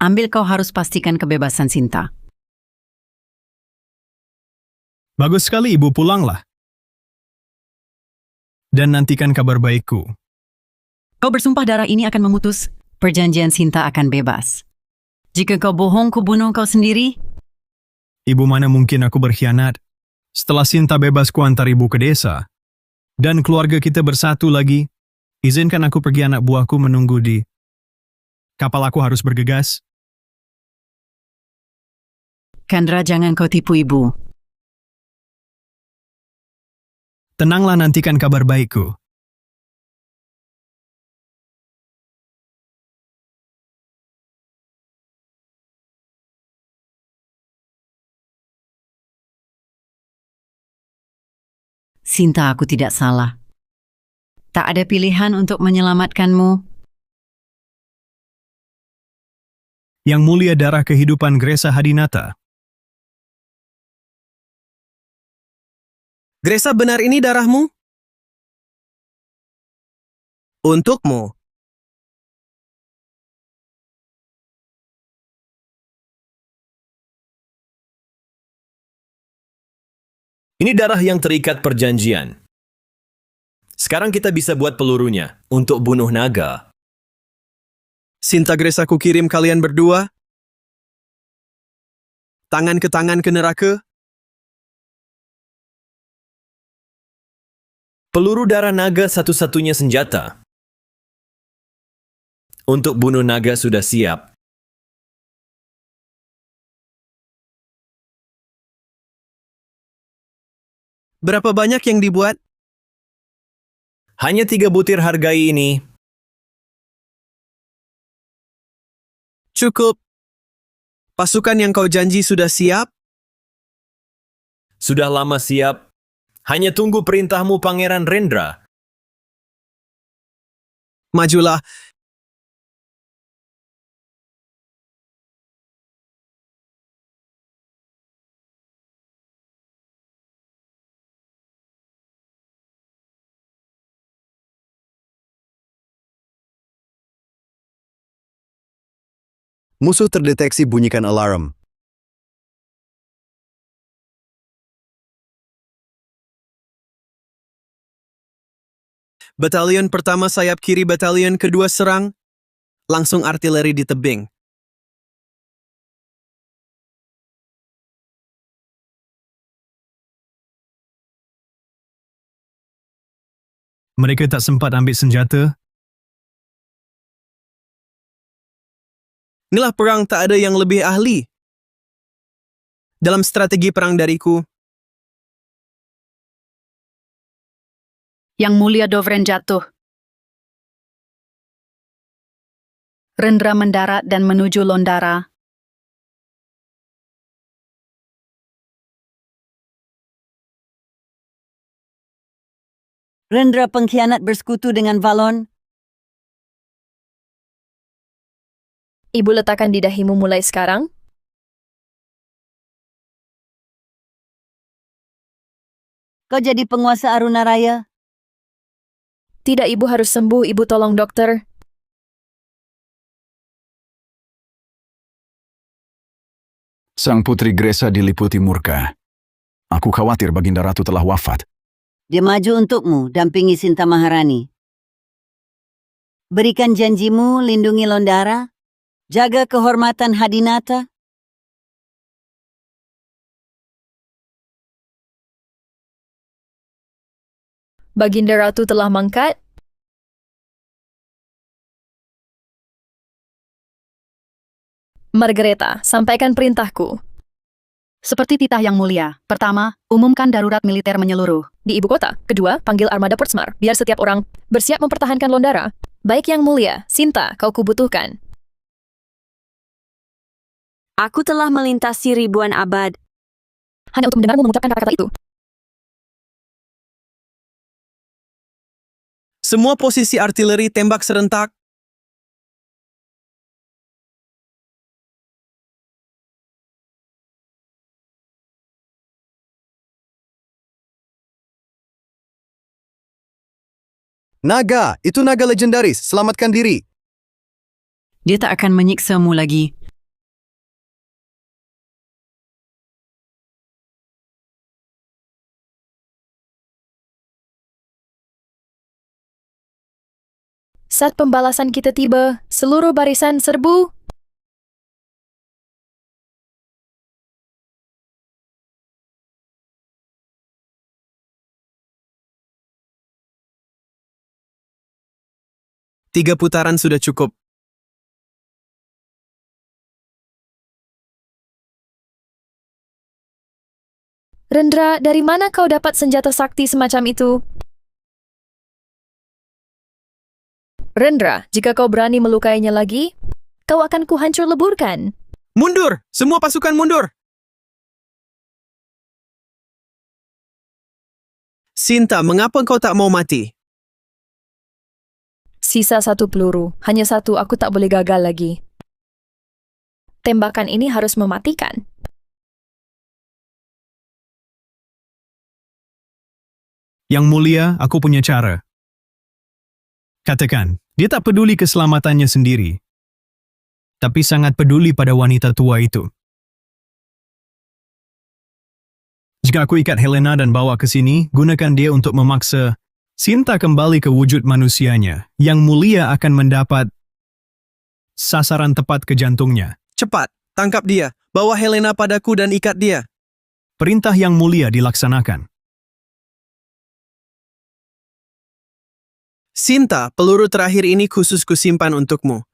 Ambil kau harus pastikan kebebasan Sinta. Bagus sekali ibu, pulanglah. Dan nantikan kabar baikku. Kau bersumpah darah ini akan memutus perjanjian Sinta akan bebas. Jika kau bohong, ku bunuh kau sendiri. Ibu, mana mungkin aku berkhianat? Setelah Sinta bebas, ku antar ibu ke desa. Dan keluarga kita bersatu lagi. Izinkan aku pergi, anak buahku menunggu di kapal. Aku harus bergegas. Chandra, jangan kau tipu ibu. Tenanglah, nantikan kabar baikku. Sinta, aku tidak salah. Tak ada pilihan untuk menyelamatkanmu. Yang mulia darah kehidupan Gresa Hadinata. Gresa, benar ini darahmu? Untukmu. Ini darah yang terikat perjanjian. Sekarang kita bisa buat pelurunya untuk bunuh naga. Sinta, Gresa, ku kirim kalian berdua. Tangan ke neraka. Peluru darah naga satu-satunya senjata. Untuk bunuh naga sudah siap. Berapa banyak yang dibuat? Hanya 3 butir, hargai ini. Cukup. Pasukan yang kau janji sudah siap? Sudah lama siap. Hanya tunggu perintahmu, Pangeran Rendra. Majulah. Musuh terdeteksi, bunyikan alarm. Batalion pertama sayap kiri, batalion kedua serang. Langsung artileri di tebing. Mereka tak sempat ambil senjata. Inilah perang, tak ada yang lebih ahli. Dalam strategi perang dariku, Yang Mulia Dovren jatuh. Rendra mendarat dan menuju Londara. Rendra pengkhianat bersekutu dengan Valon. Ibu letakkan di dahimu mulai sekarang. Kau jadi penguasa Aruna Raya. Tidak, ibu harus sembuh. Ibu tolong dokter. Sang putri Gresa diliputi murka. Aku khawatir Baginda Ratu telah wafat. Dia maju untukmu, dampingi Sinta Maharani. Berikan janjimu, lindungi Londara. Jaga kehormatan Hadinata. Baginda Ratu telah mangkat. Margareta, sampaikan perintahku. Seperti titah yang mulia. Pertama, umumkan darurat militer menyeluruh. Di ibu kota. Kedua, panggil armada Portsmouth. Biar setiap orang bersiap mempertahankan Londara. Baik yang mulia, Sinta, kau kubutuhkan. Aku telah melintasi ribuan abad. Hanya untuk mendengarmu mengucapkan kata-kata itu. Semua posisi artileri tembak serentak. Naga, itu naga legendaris. Selamatkan diri. Dia tak akan menyiksamu lagi. Saat pembalasan kita tiba, seluruh barisan serbu. Tiga putaran sudah cukup. Rendra, dari mana kau dapat senjata sakti semacam itu? Rendra, jika kau berani melukainya lagi, kau akan kuhancur leburkan. Mundur! Semua pasukan mundur! Sinta, mengapa kau tak mau mati? Sisa satu peluru, hanya satu, aku tak boleh gagal lagi. Tembakan ini harus mematikan. Yang mulia, aku punya cara. Katakan, dia tak peduli keselamatannya sendiri, tapi sangat peduli pada wanita tua itu. Jika aku ikat Helena dan bawa ke sini, gunakan dia untuk memaksa Sinta kembali ke wujud manusianya. Yang mulia akan mendapat sasaran tepat ke jantungnya. Cepat, tangkap dia. Bawa Helena padaku dan ikat dia. Perintah yang mulia dilaksanakan. Sinta, peluru terakhir ini khusus kusimpan untukmu.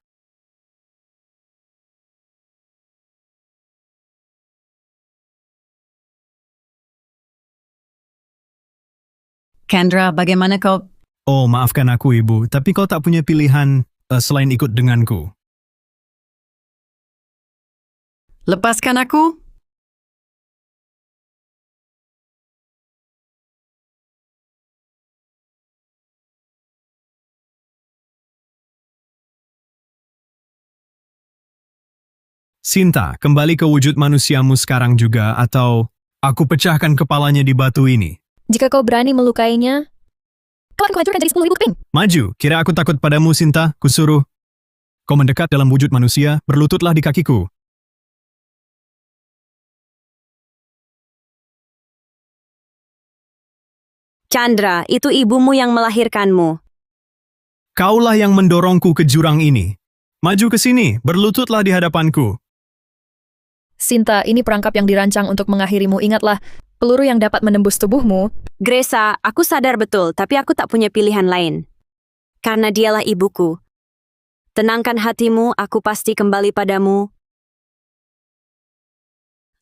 Kendra, bagaimana kau... Oh, maafkan aku, Ibu, tapi kau tak punya pilihan selain ikut denganku. Lepaskan aku? Sinta, kembali ke wujud manusiamu sekarang juga, atau aku pecahkan kepalanya di batu ini. Jika kau berani melukainya, kau akan kuhancurkan jadi 10.000 keping. Maju, kira aku takut padamu, Sinta, kusuruh. Kau mendekat dalam wujud manusia, berlututlah di kakiku. Chandra, itu ibumu yang melahirkanmu. Kaulah yang mendorongku ke jurang ini. Maju ke sini, berlututlah di hadapanku. Sinta, ini perangkap yang dirancang untuk mengakhirimu. Ingatlah, peluru yang dapat menembus tubuhmu. Gresa, aku sadar betul, tapi aku tak punya pilihan lain. Karena dialah ibuku. Tenangkan hatimu, aku pasti kembali padamu.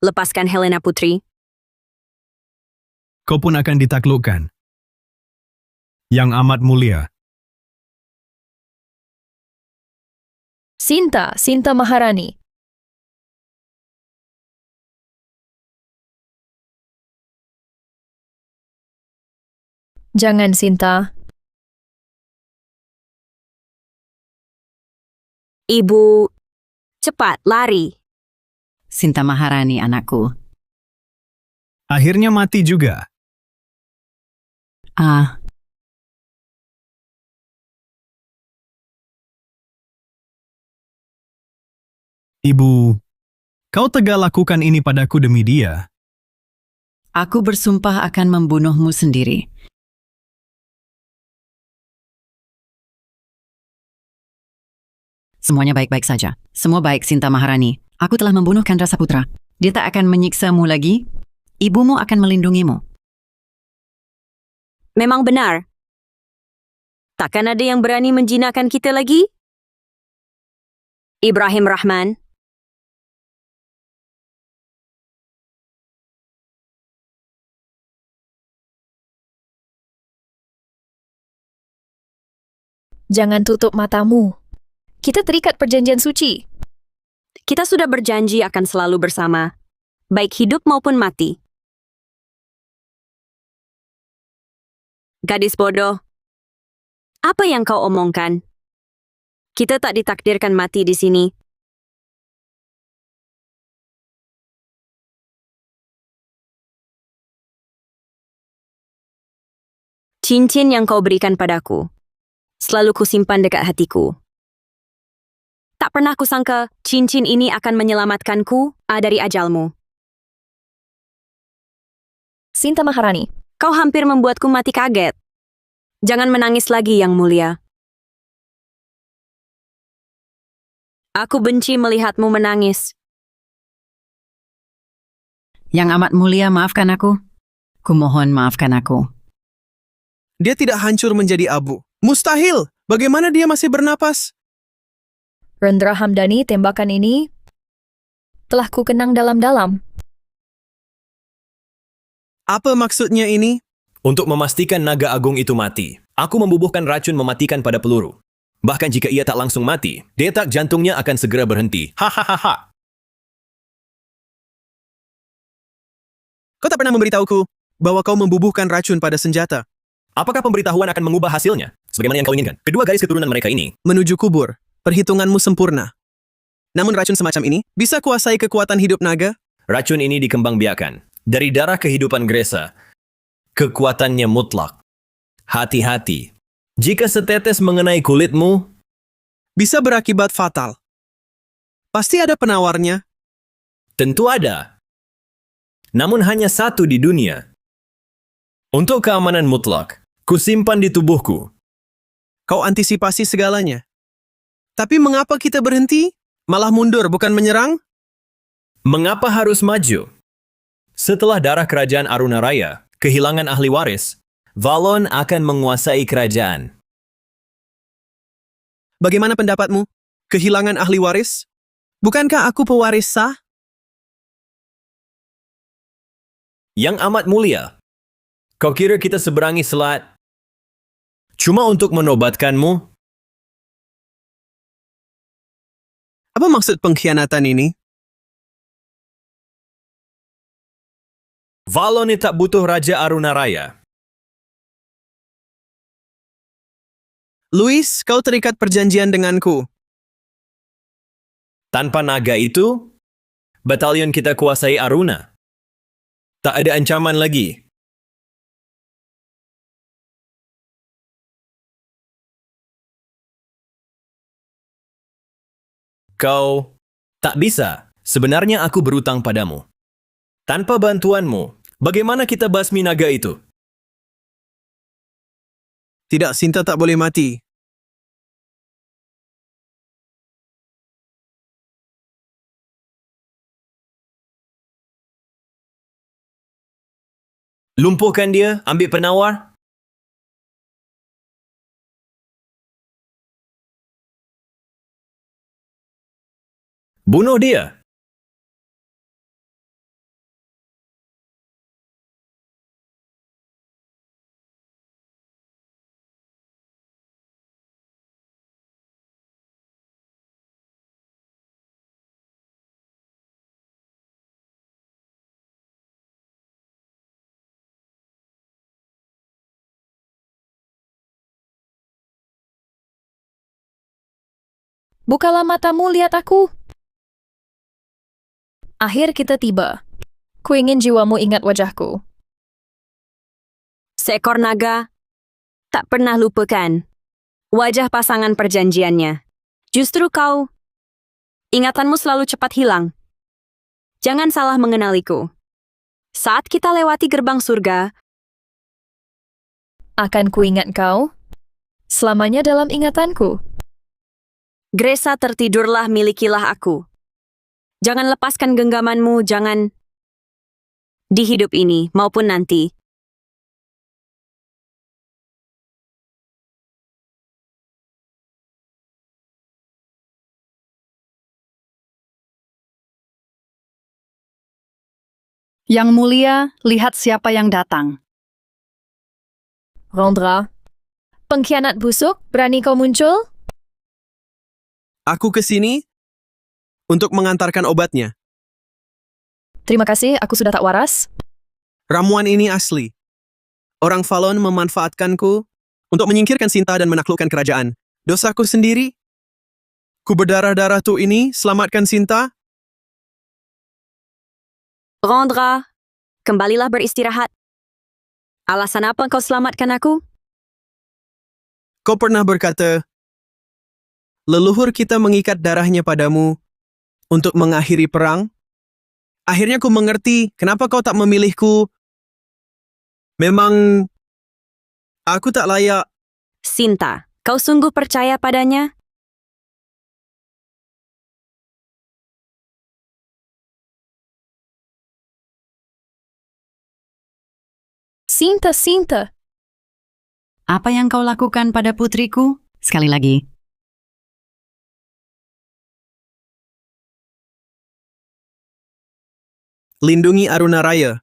Lepaskan Helena Putri. Kau pun akan ditaklukkan. Yang amat mulia. Sinta, Sinta Maharani. Jangan, Sinta. Ibu, cepat, lari. Sinta Maharani, anakku. Akhirnya mati juga. Ibu, kau tega lakukan ini padaku demi dia. Aku bersumpah akan membunuhmu sendiri. Semuanya baik-baik saja. Semua baik, Sinta Maharani. Aku telah membunuh Kendra Saputra. Dia tak akan menyiksamu lagi. Ibumu akan melindungimu. Memang benar. Takkan ada yang berani menjinakkan kita lagi? Ibrahim Rahman. Jangan tutup matamu. Kita terikat perjanjian suci. Kita sudah berjanji akan selalu bersama, baik hidup maupun mati. Gadis bodoh, apa yang kau omongkan? Kita tak ditakdirkan mati di sini. Cincin yang kau berikan padaku, selalu kusimpan dekat hatiku. Tak pernah kusangka cincin ini akan menyelamatkanku dari ajalmu. Sinta Maharani, Kau hampir membuatku mati kaget. Jangan menangis lagi, Yang Mulia. Aku benci melihatmu menangis. Yang amat mulia, maafkan aku. Kumohon maafkan aku. Dia tidak hancur menjadi abu. Mustahil! Bagaimana dia masih bernapas? Rendra Hamdani, tembakan ini telah ku kenang dalam-dalam. Apa maksudnya ini? Untuk memastikan naga agung itu mati, aku membubuhkan racun mematikan pada peluru. Bahkan jika ia tak langsung mati, detak jantungnya akan segera berhenti. Hahaha. Kau tak pernah memberitahuku bahwa kau membubuhkan racun pada senjata. Apakah pemberitahuan akan mengubah hasilnya? Sebagaimana yang kau inginkan. Kedua garis keturunan mereka ini Menuju kubur, perhitunganmu sempurna. Namun racun semacam ini bisa kuasai kekuatan hidup naga? Racun ini dikembangbiakan dari darah kehidupan Gresa. Kekuatannya mutlak. Hati-hati. Jika setetes mengenai kulitmu, bisa berakibat fatal. Pasti ada penawarnya. tentu ada. Namun hanya satu di dunia. Untuk keamanan mutlak, kusimpan di tubuhku. Kau antisipasi segalanya. Tapi mengapa kita berhenti? Malah mundur, bukan menyerang? Mengapa harus maju? Setelah darah kerajaan Arunaraya kehilangan ahli waris, Valon akan menguasai kerajaan. Bagaimana pendapatmu? Kehilangan ahli waris? Bukankah aku pewaris sah? Yang amat mulia, kau kira kita seberangi selat cuma untuk menobatkanmu? Apa maksud pengkhianatan ini? Valon tak butuh Raja Arunaraya. Louis, kau terikat perjanjian denganku. Tanpa naga itu, batalion kita kuasai Aruna. Tak ada ancaman lagi. Kau tak bisa. Sebenarnya aku berutang padamu. Tanpa bantuanmu, bagaimana kita basmi naga itu? Tidak, Sinta tak boleh mati. Lumpuhkan dia, ambil penawar. Bunuh dia. Bukalah matamu, lihat aku. Akhir kita tiba. Ku ingin jiwamu ingat wajahku. Seekor naga tak pernah lupakan wajah pasangan perjanjiannya. Justru kau, ingatanmu selalu cepat hilang. Jangan salah mengenaliku. Saat kita lewati gerbang surga, Akan ku ingat kau selamanya dalam ingatanku. Gresa tertidurlah, milikilah aku. Jangan lepaskan genggamanmu, jangan di hidup ini maupun nanti. Yang mulia, lihat siapa yang datang. Rondra, pengkhianat busuk, berani kau muncul? Aku ke sini untuk mengantarkan obatnya. Terima kasih, aku sudah tak waras. Ramuan ini asli. Orang Valon memanfaatkanku untuk menyingkirkan Sinta dan menaklukkan kerajaan. Dosaku sendiri. Ku berdarah-darah tuh ini, selamatkan Sinta. Rondra, kembalilah beristirahat. Alasan apa kau selamatkan aku? kau pernah berkata, leluhur kita mengikat darahnya padamu untuk mengakhiri perang. Akhirnya ku mengerti kenapa kau tak memilihku. Memang aku tak layak. Sinta, kau sungguh percaya padanya? Sinta. Apa yang kau lakukan pada putriku? Sekali lagi. Lindungi Aruna Raya.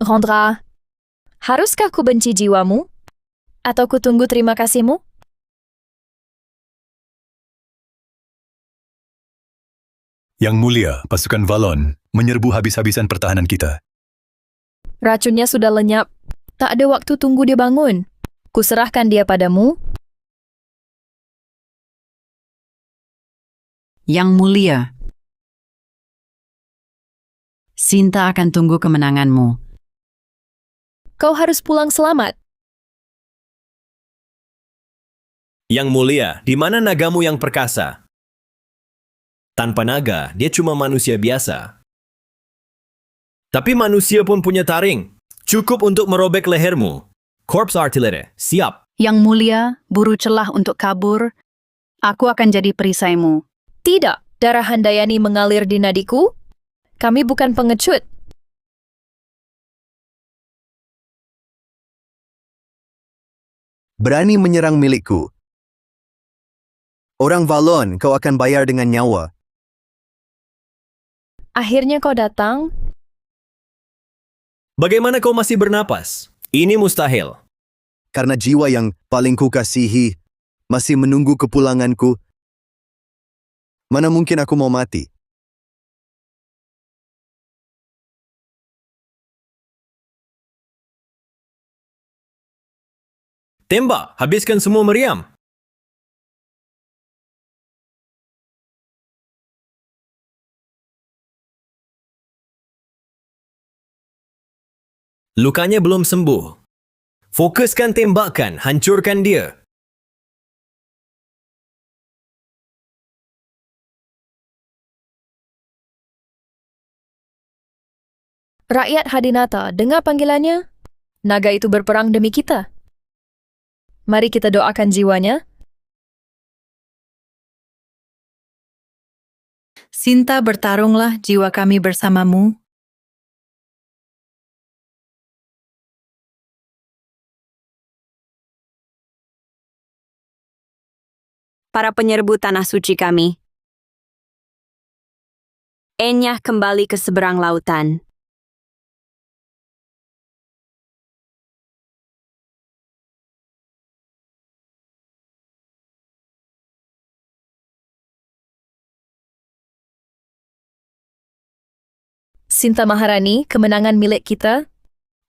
Rondra, haruskah ku benci jiwamu? Atau ku tunggu terima kasihmu? Yang mulia, pasukan Valon menyerbu habis-habisan pertahanan kita. Racunnya sudah lenyap. Tak ada waktu tunggu dia bangun. Kuserahkan dia padamu. Yang mulia, Sinta akan tunggu kemenanganmu. Kau harus pulang selamat. Yang mulia, di mana nagamu yang perkasa? Tanpa naga, dia cuma manusia biasa. Tapi manusia pun punya taring. Cukup untuk merobek lehermu. Korps artileri, siap. Yang mulia, buru celah untuk kabur. Aku akan jadi perisaimu. Tidak, darah Handayani mengalir di nadiku. Kami bukan pengecut. Berani menyerang milikku. Orang Valon, kau akan bayar dengan nyawa. Akhirnya kau datang. Bagaimana kau masih bernapas? Ini mustahil. Karena jiwa yang paling ku kasihi masih menunggu kepulanganku. Mana mungkin aku mau mati? Tembak, habiskan semua meriam. Lukanya belum sembuh. Fokuskan tembakan, hancurkan dia. Rakyat Hadinata, dengar panggilannya. Naga itu berperang demi kita. Mari kita doakan jiwanya. Sinta, bertarunglah jiwa kami bersamamu. Para penyerbu tanah suci kami. Enyah kembali ke seberang lautan. Sinta Maharani, kemenangan milik kita.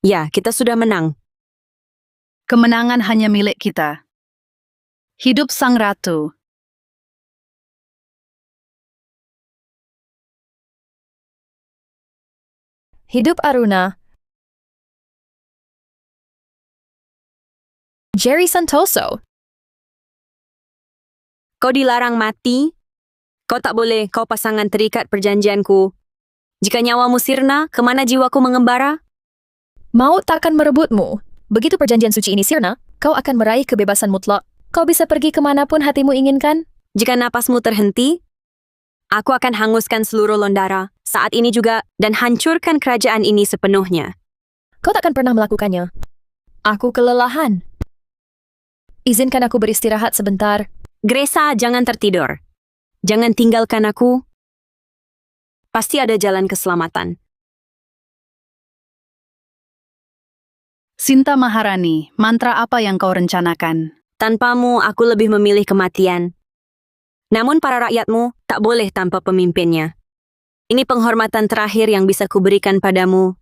Ya, kita sudah menang. Kemenangan hanya milik kita. Hidup Sang Ratu. Hidup Aruna. Jerry Santoso. Kau dilarang mati. Kau tak boleh, kau pasangan terikat perjanjianku. Jika nyawamu sirna, kemana jiwaku mengembara? Maut takkan merebutmu. Begitu perjanjian suci ini sirna, kau akan meraih kebebasan mutlak. Kau bisa pergi kemanapun hatimu inginkan. Jika napasmu terhenti, aku akan hanguskan seluruh Londara saat ini juga dan hancurkan kerajaan ini sepenuhnya. Kau takkan pernah melakukannya. Aku kelelahan. Izinkan aku beristirahat sebentar. Gresa, jangan tertidur. Jangan tinggalkan aku. Pasti ada jalan keselamatan. Sinta Maharani, mantra apa yang kau rencanakan? Tanpamu, aku lebih memilih kematian. Namun para rakyatmu tak boleh tanpa pemimpinnya. Ini penghormatan terakhir yang bisa kuberikan padamu.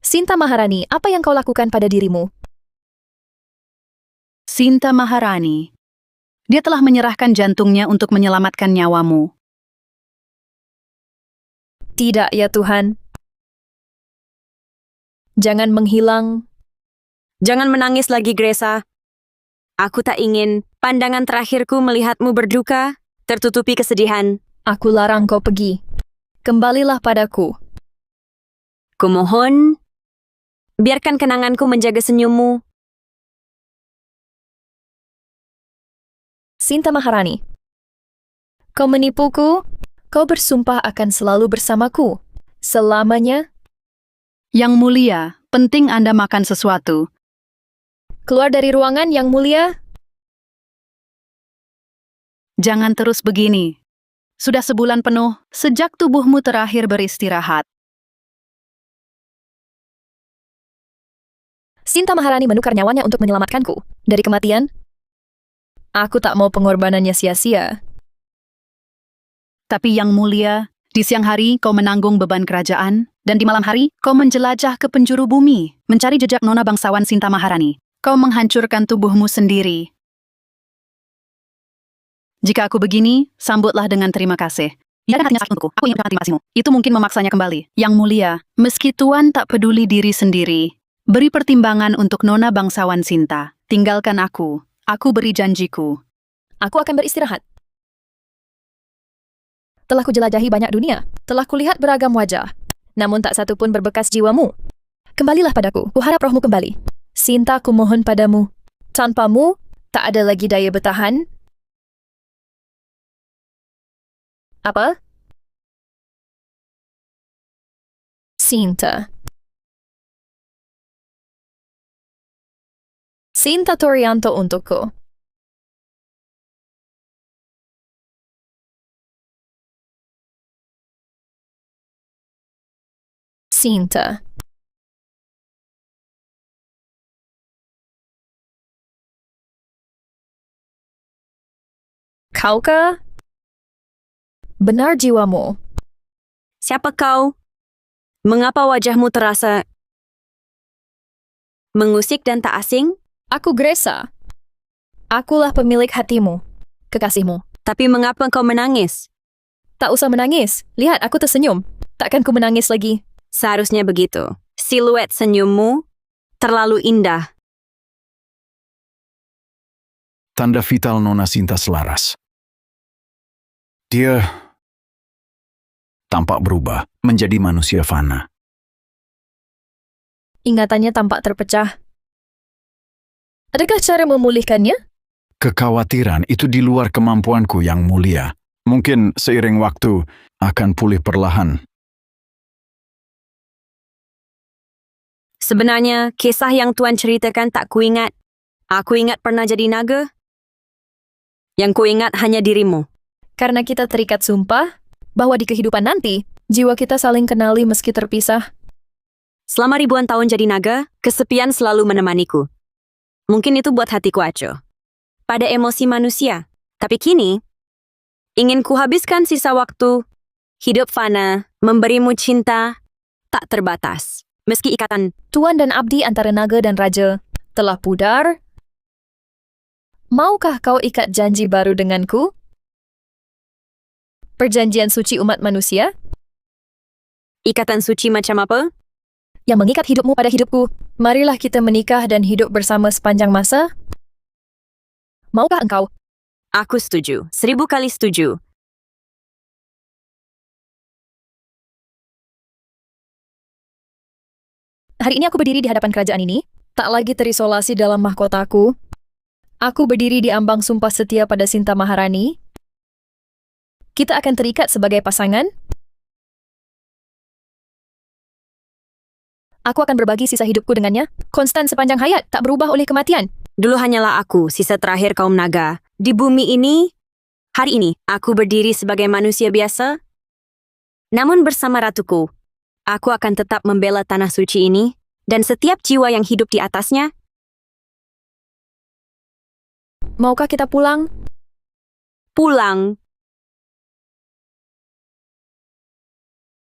Sinta Maharani, apa yang kau lakukan pada dirimu? Sinta Maharani, dia telah menyerahkan jantungnya untuk menyelamatkan nyawamu. Tidak ya Tuhan. Jangan menghilang. Jangan menangis lagi, Gresa. Aku tak ingin pandangan terakhirku melihatmu berduka, tertutupi kesedihan. Aku larang kau pergi. Kembalilah padaku. Kumohon, biarkan kenanganku menjaga senyummu. Sinta Maharani. Kau menipuku? Kau bersumpah akan selalu bersamaku. Selamanya? Yang mulia, penting Anda makan sesuatu. Keluar dari ruangan, Yang Mulia. Jangan terus begini. Sudah sebulan penuh sejak tubuhmu terakhir beristirahat. Sinta Maharani menukar nyawanya untuk menyelamatkanku dari kematian. Aku tak mau pengorbanannya sia-sia. Tapi Yang Mulia, di siang hari kau menanggung beban kerajaan, dan di malam hari kau menjelajah ke penjuru bumi, mencari jejak nona bangsawan Sinta Maharani. Kau menghancurkan tubuhmu sendiri. Jika aku begini, sambutlah dengan terima kasih. Biarkan hatinya sakit untukku, aku ingin terima kasihmu. Itu mungkin memaksanya kembali. Yang Mulia, meski Tuan tak peduli diri sendiri, beri pertimbangan untuk nona bangsawan Sinta. Tinggalkan aku beri janjiku. Aku akan beristirahat. Telah kujelajahi banyak dunia, telah kulihat beragam wajah, namun tak satu pun berbekas jiwamu. Kembalilah padaku, kuharap rohmu kembali. Sinta, kumohon padamu. Tanpamu, tak ada lagi daya bertahan. Apa? Sinta. Sinta Torianto untukku. Sinta. Kaukah? Benar jiwamu. Siapa kau? Mengapa wajahmu terasa mengusik dan tak asing? Aku Gresa. Akulah pemilik hatimu, kekasihmu. Tapi mengapa kau menangis? Tak usah menangis. Lihat, aku tersenyum. Takkan ku menangis lagi. Seharusnya begitu. Siluet senyummu terlalu indah. Tanda vital Nona Sinta selaras. Dia tampak berubah menjadi manusia fana. Ingatannya tampak terpecah. Adakah cara memulihkannya? Kekhawatiran itu di luar kemampuanku, Yang Mulia. Mungkin seiring waktu akan pulih perlahan. Sebenarnya, kisah yang Tuan ceritakan tak kuingat. Aku ingat pernah jadi naga. Yang kuingat hanya dirimu. Karena kita terikat sumpah bahwa di kehidupan nanti, jiwa kita saling kenali meski terpisah. Selama ribuan tahun jadi naga, kesepian selalu menemaniku. Mungkin itu buat hatiku acuh pada emosi manusia. Tapi kini, ingin kuhabiskan sisa waktu, hidup fana, memberimu cinta, tak terbatas. Meski ikatan Tuan dan abdi antara naga dan raja telah pudar, maukah kau ikat janji baru denganku? Perjanjian suci umat manusia? Ikatan suci macam apa? Yang mengikat hidupmu pada hidupku. Marilah kita menikah dan hidup bersama sepanjang masa. Maukah engkau? Aku setuju. 1000 kali setuju. Hari ini aku berdiri di hadapan kerajaan ini, tak lagi terisolasi dalam mahkotaku. Aku berdiri di ambang sumpah setia pada Sinta Maharani. Kita akan terikat sebagai pasangan. Aku akan berbagi sisa hidupku dengannya, konstan sepanjang hayat, tak berubah oleh kematian. Dulu hanyalah aku, sisa terakhir kaum naga. Di bumi ini, hari ini, aku berdiri sebagai manusia biasa. Namun bersama ratuku, aku akan tetap membela tanah suci ini, dan setiap jiwa yang hidup di atasnya. Maukah kita pulang? Pulang.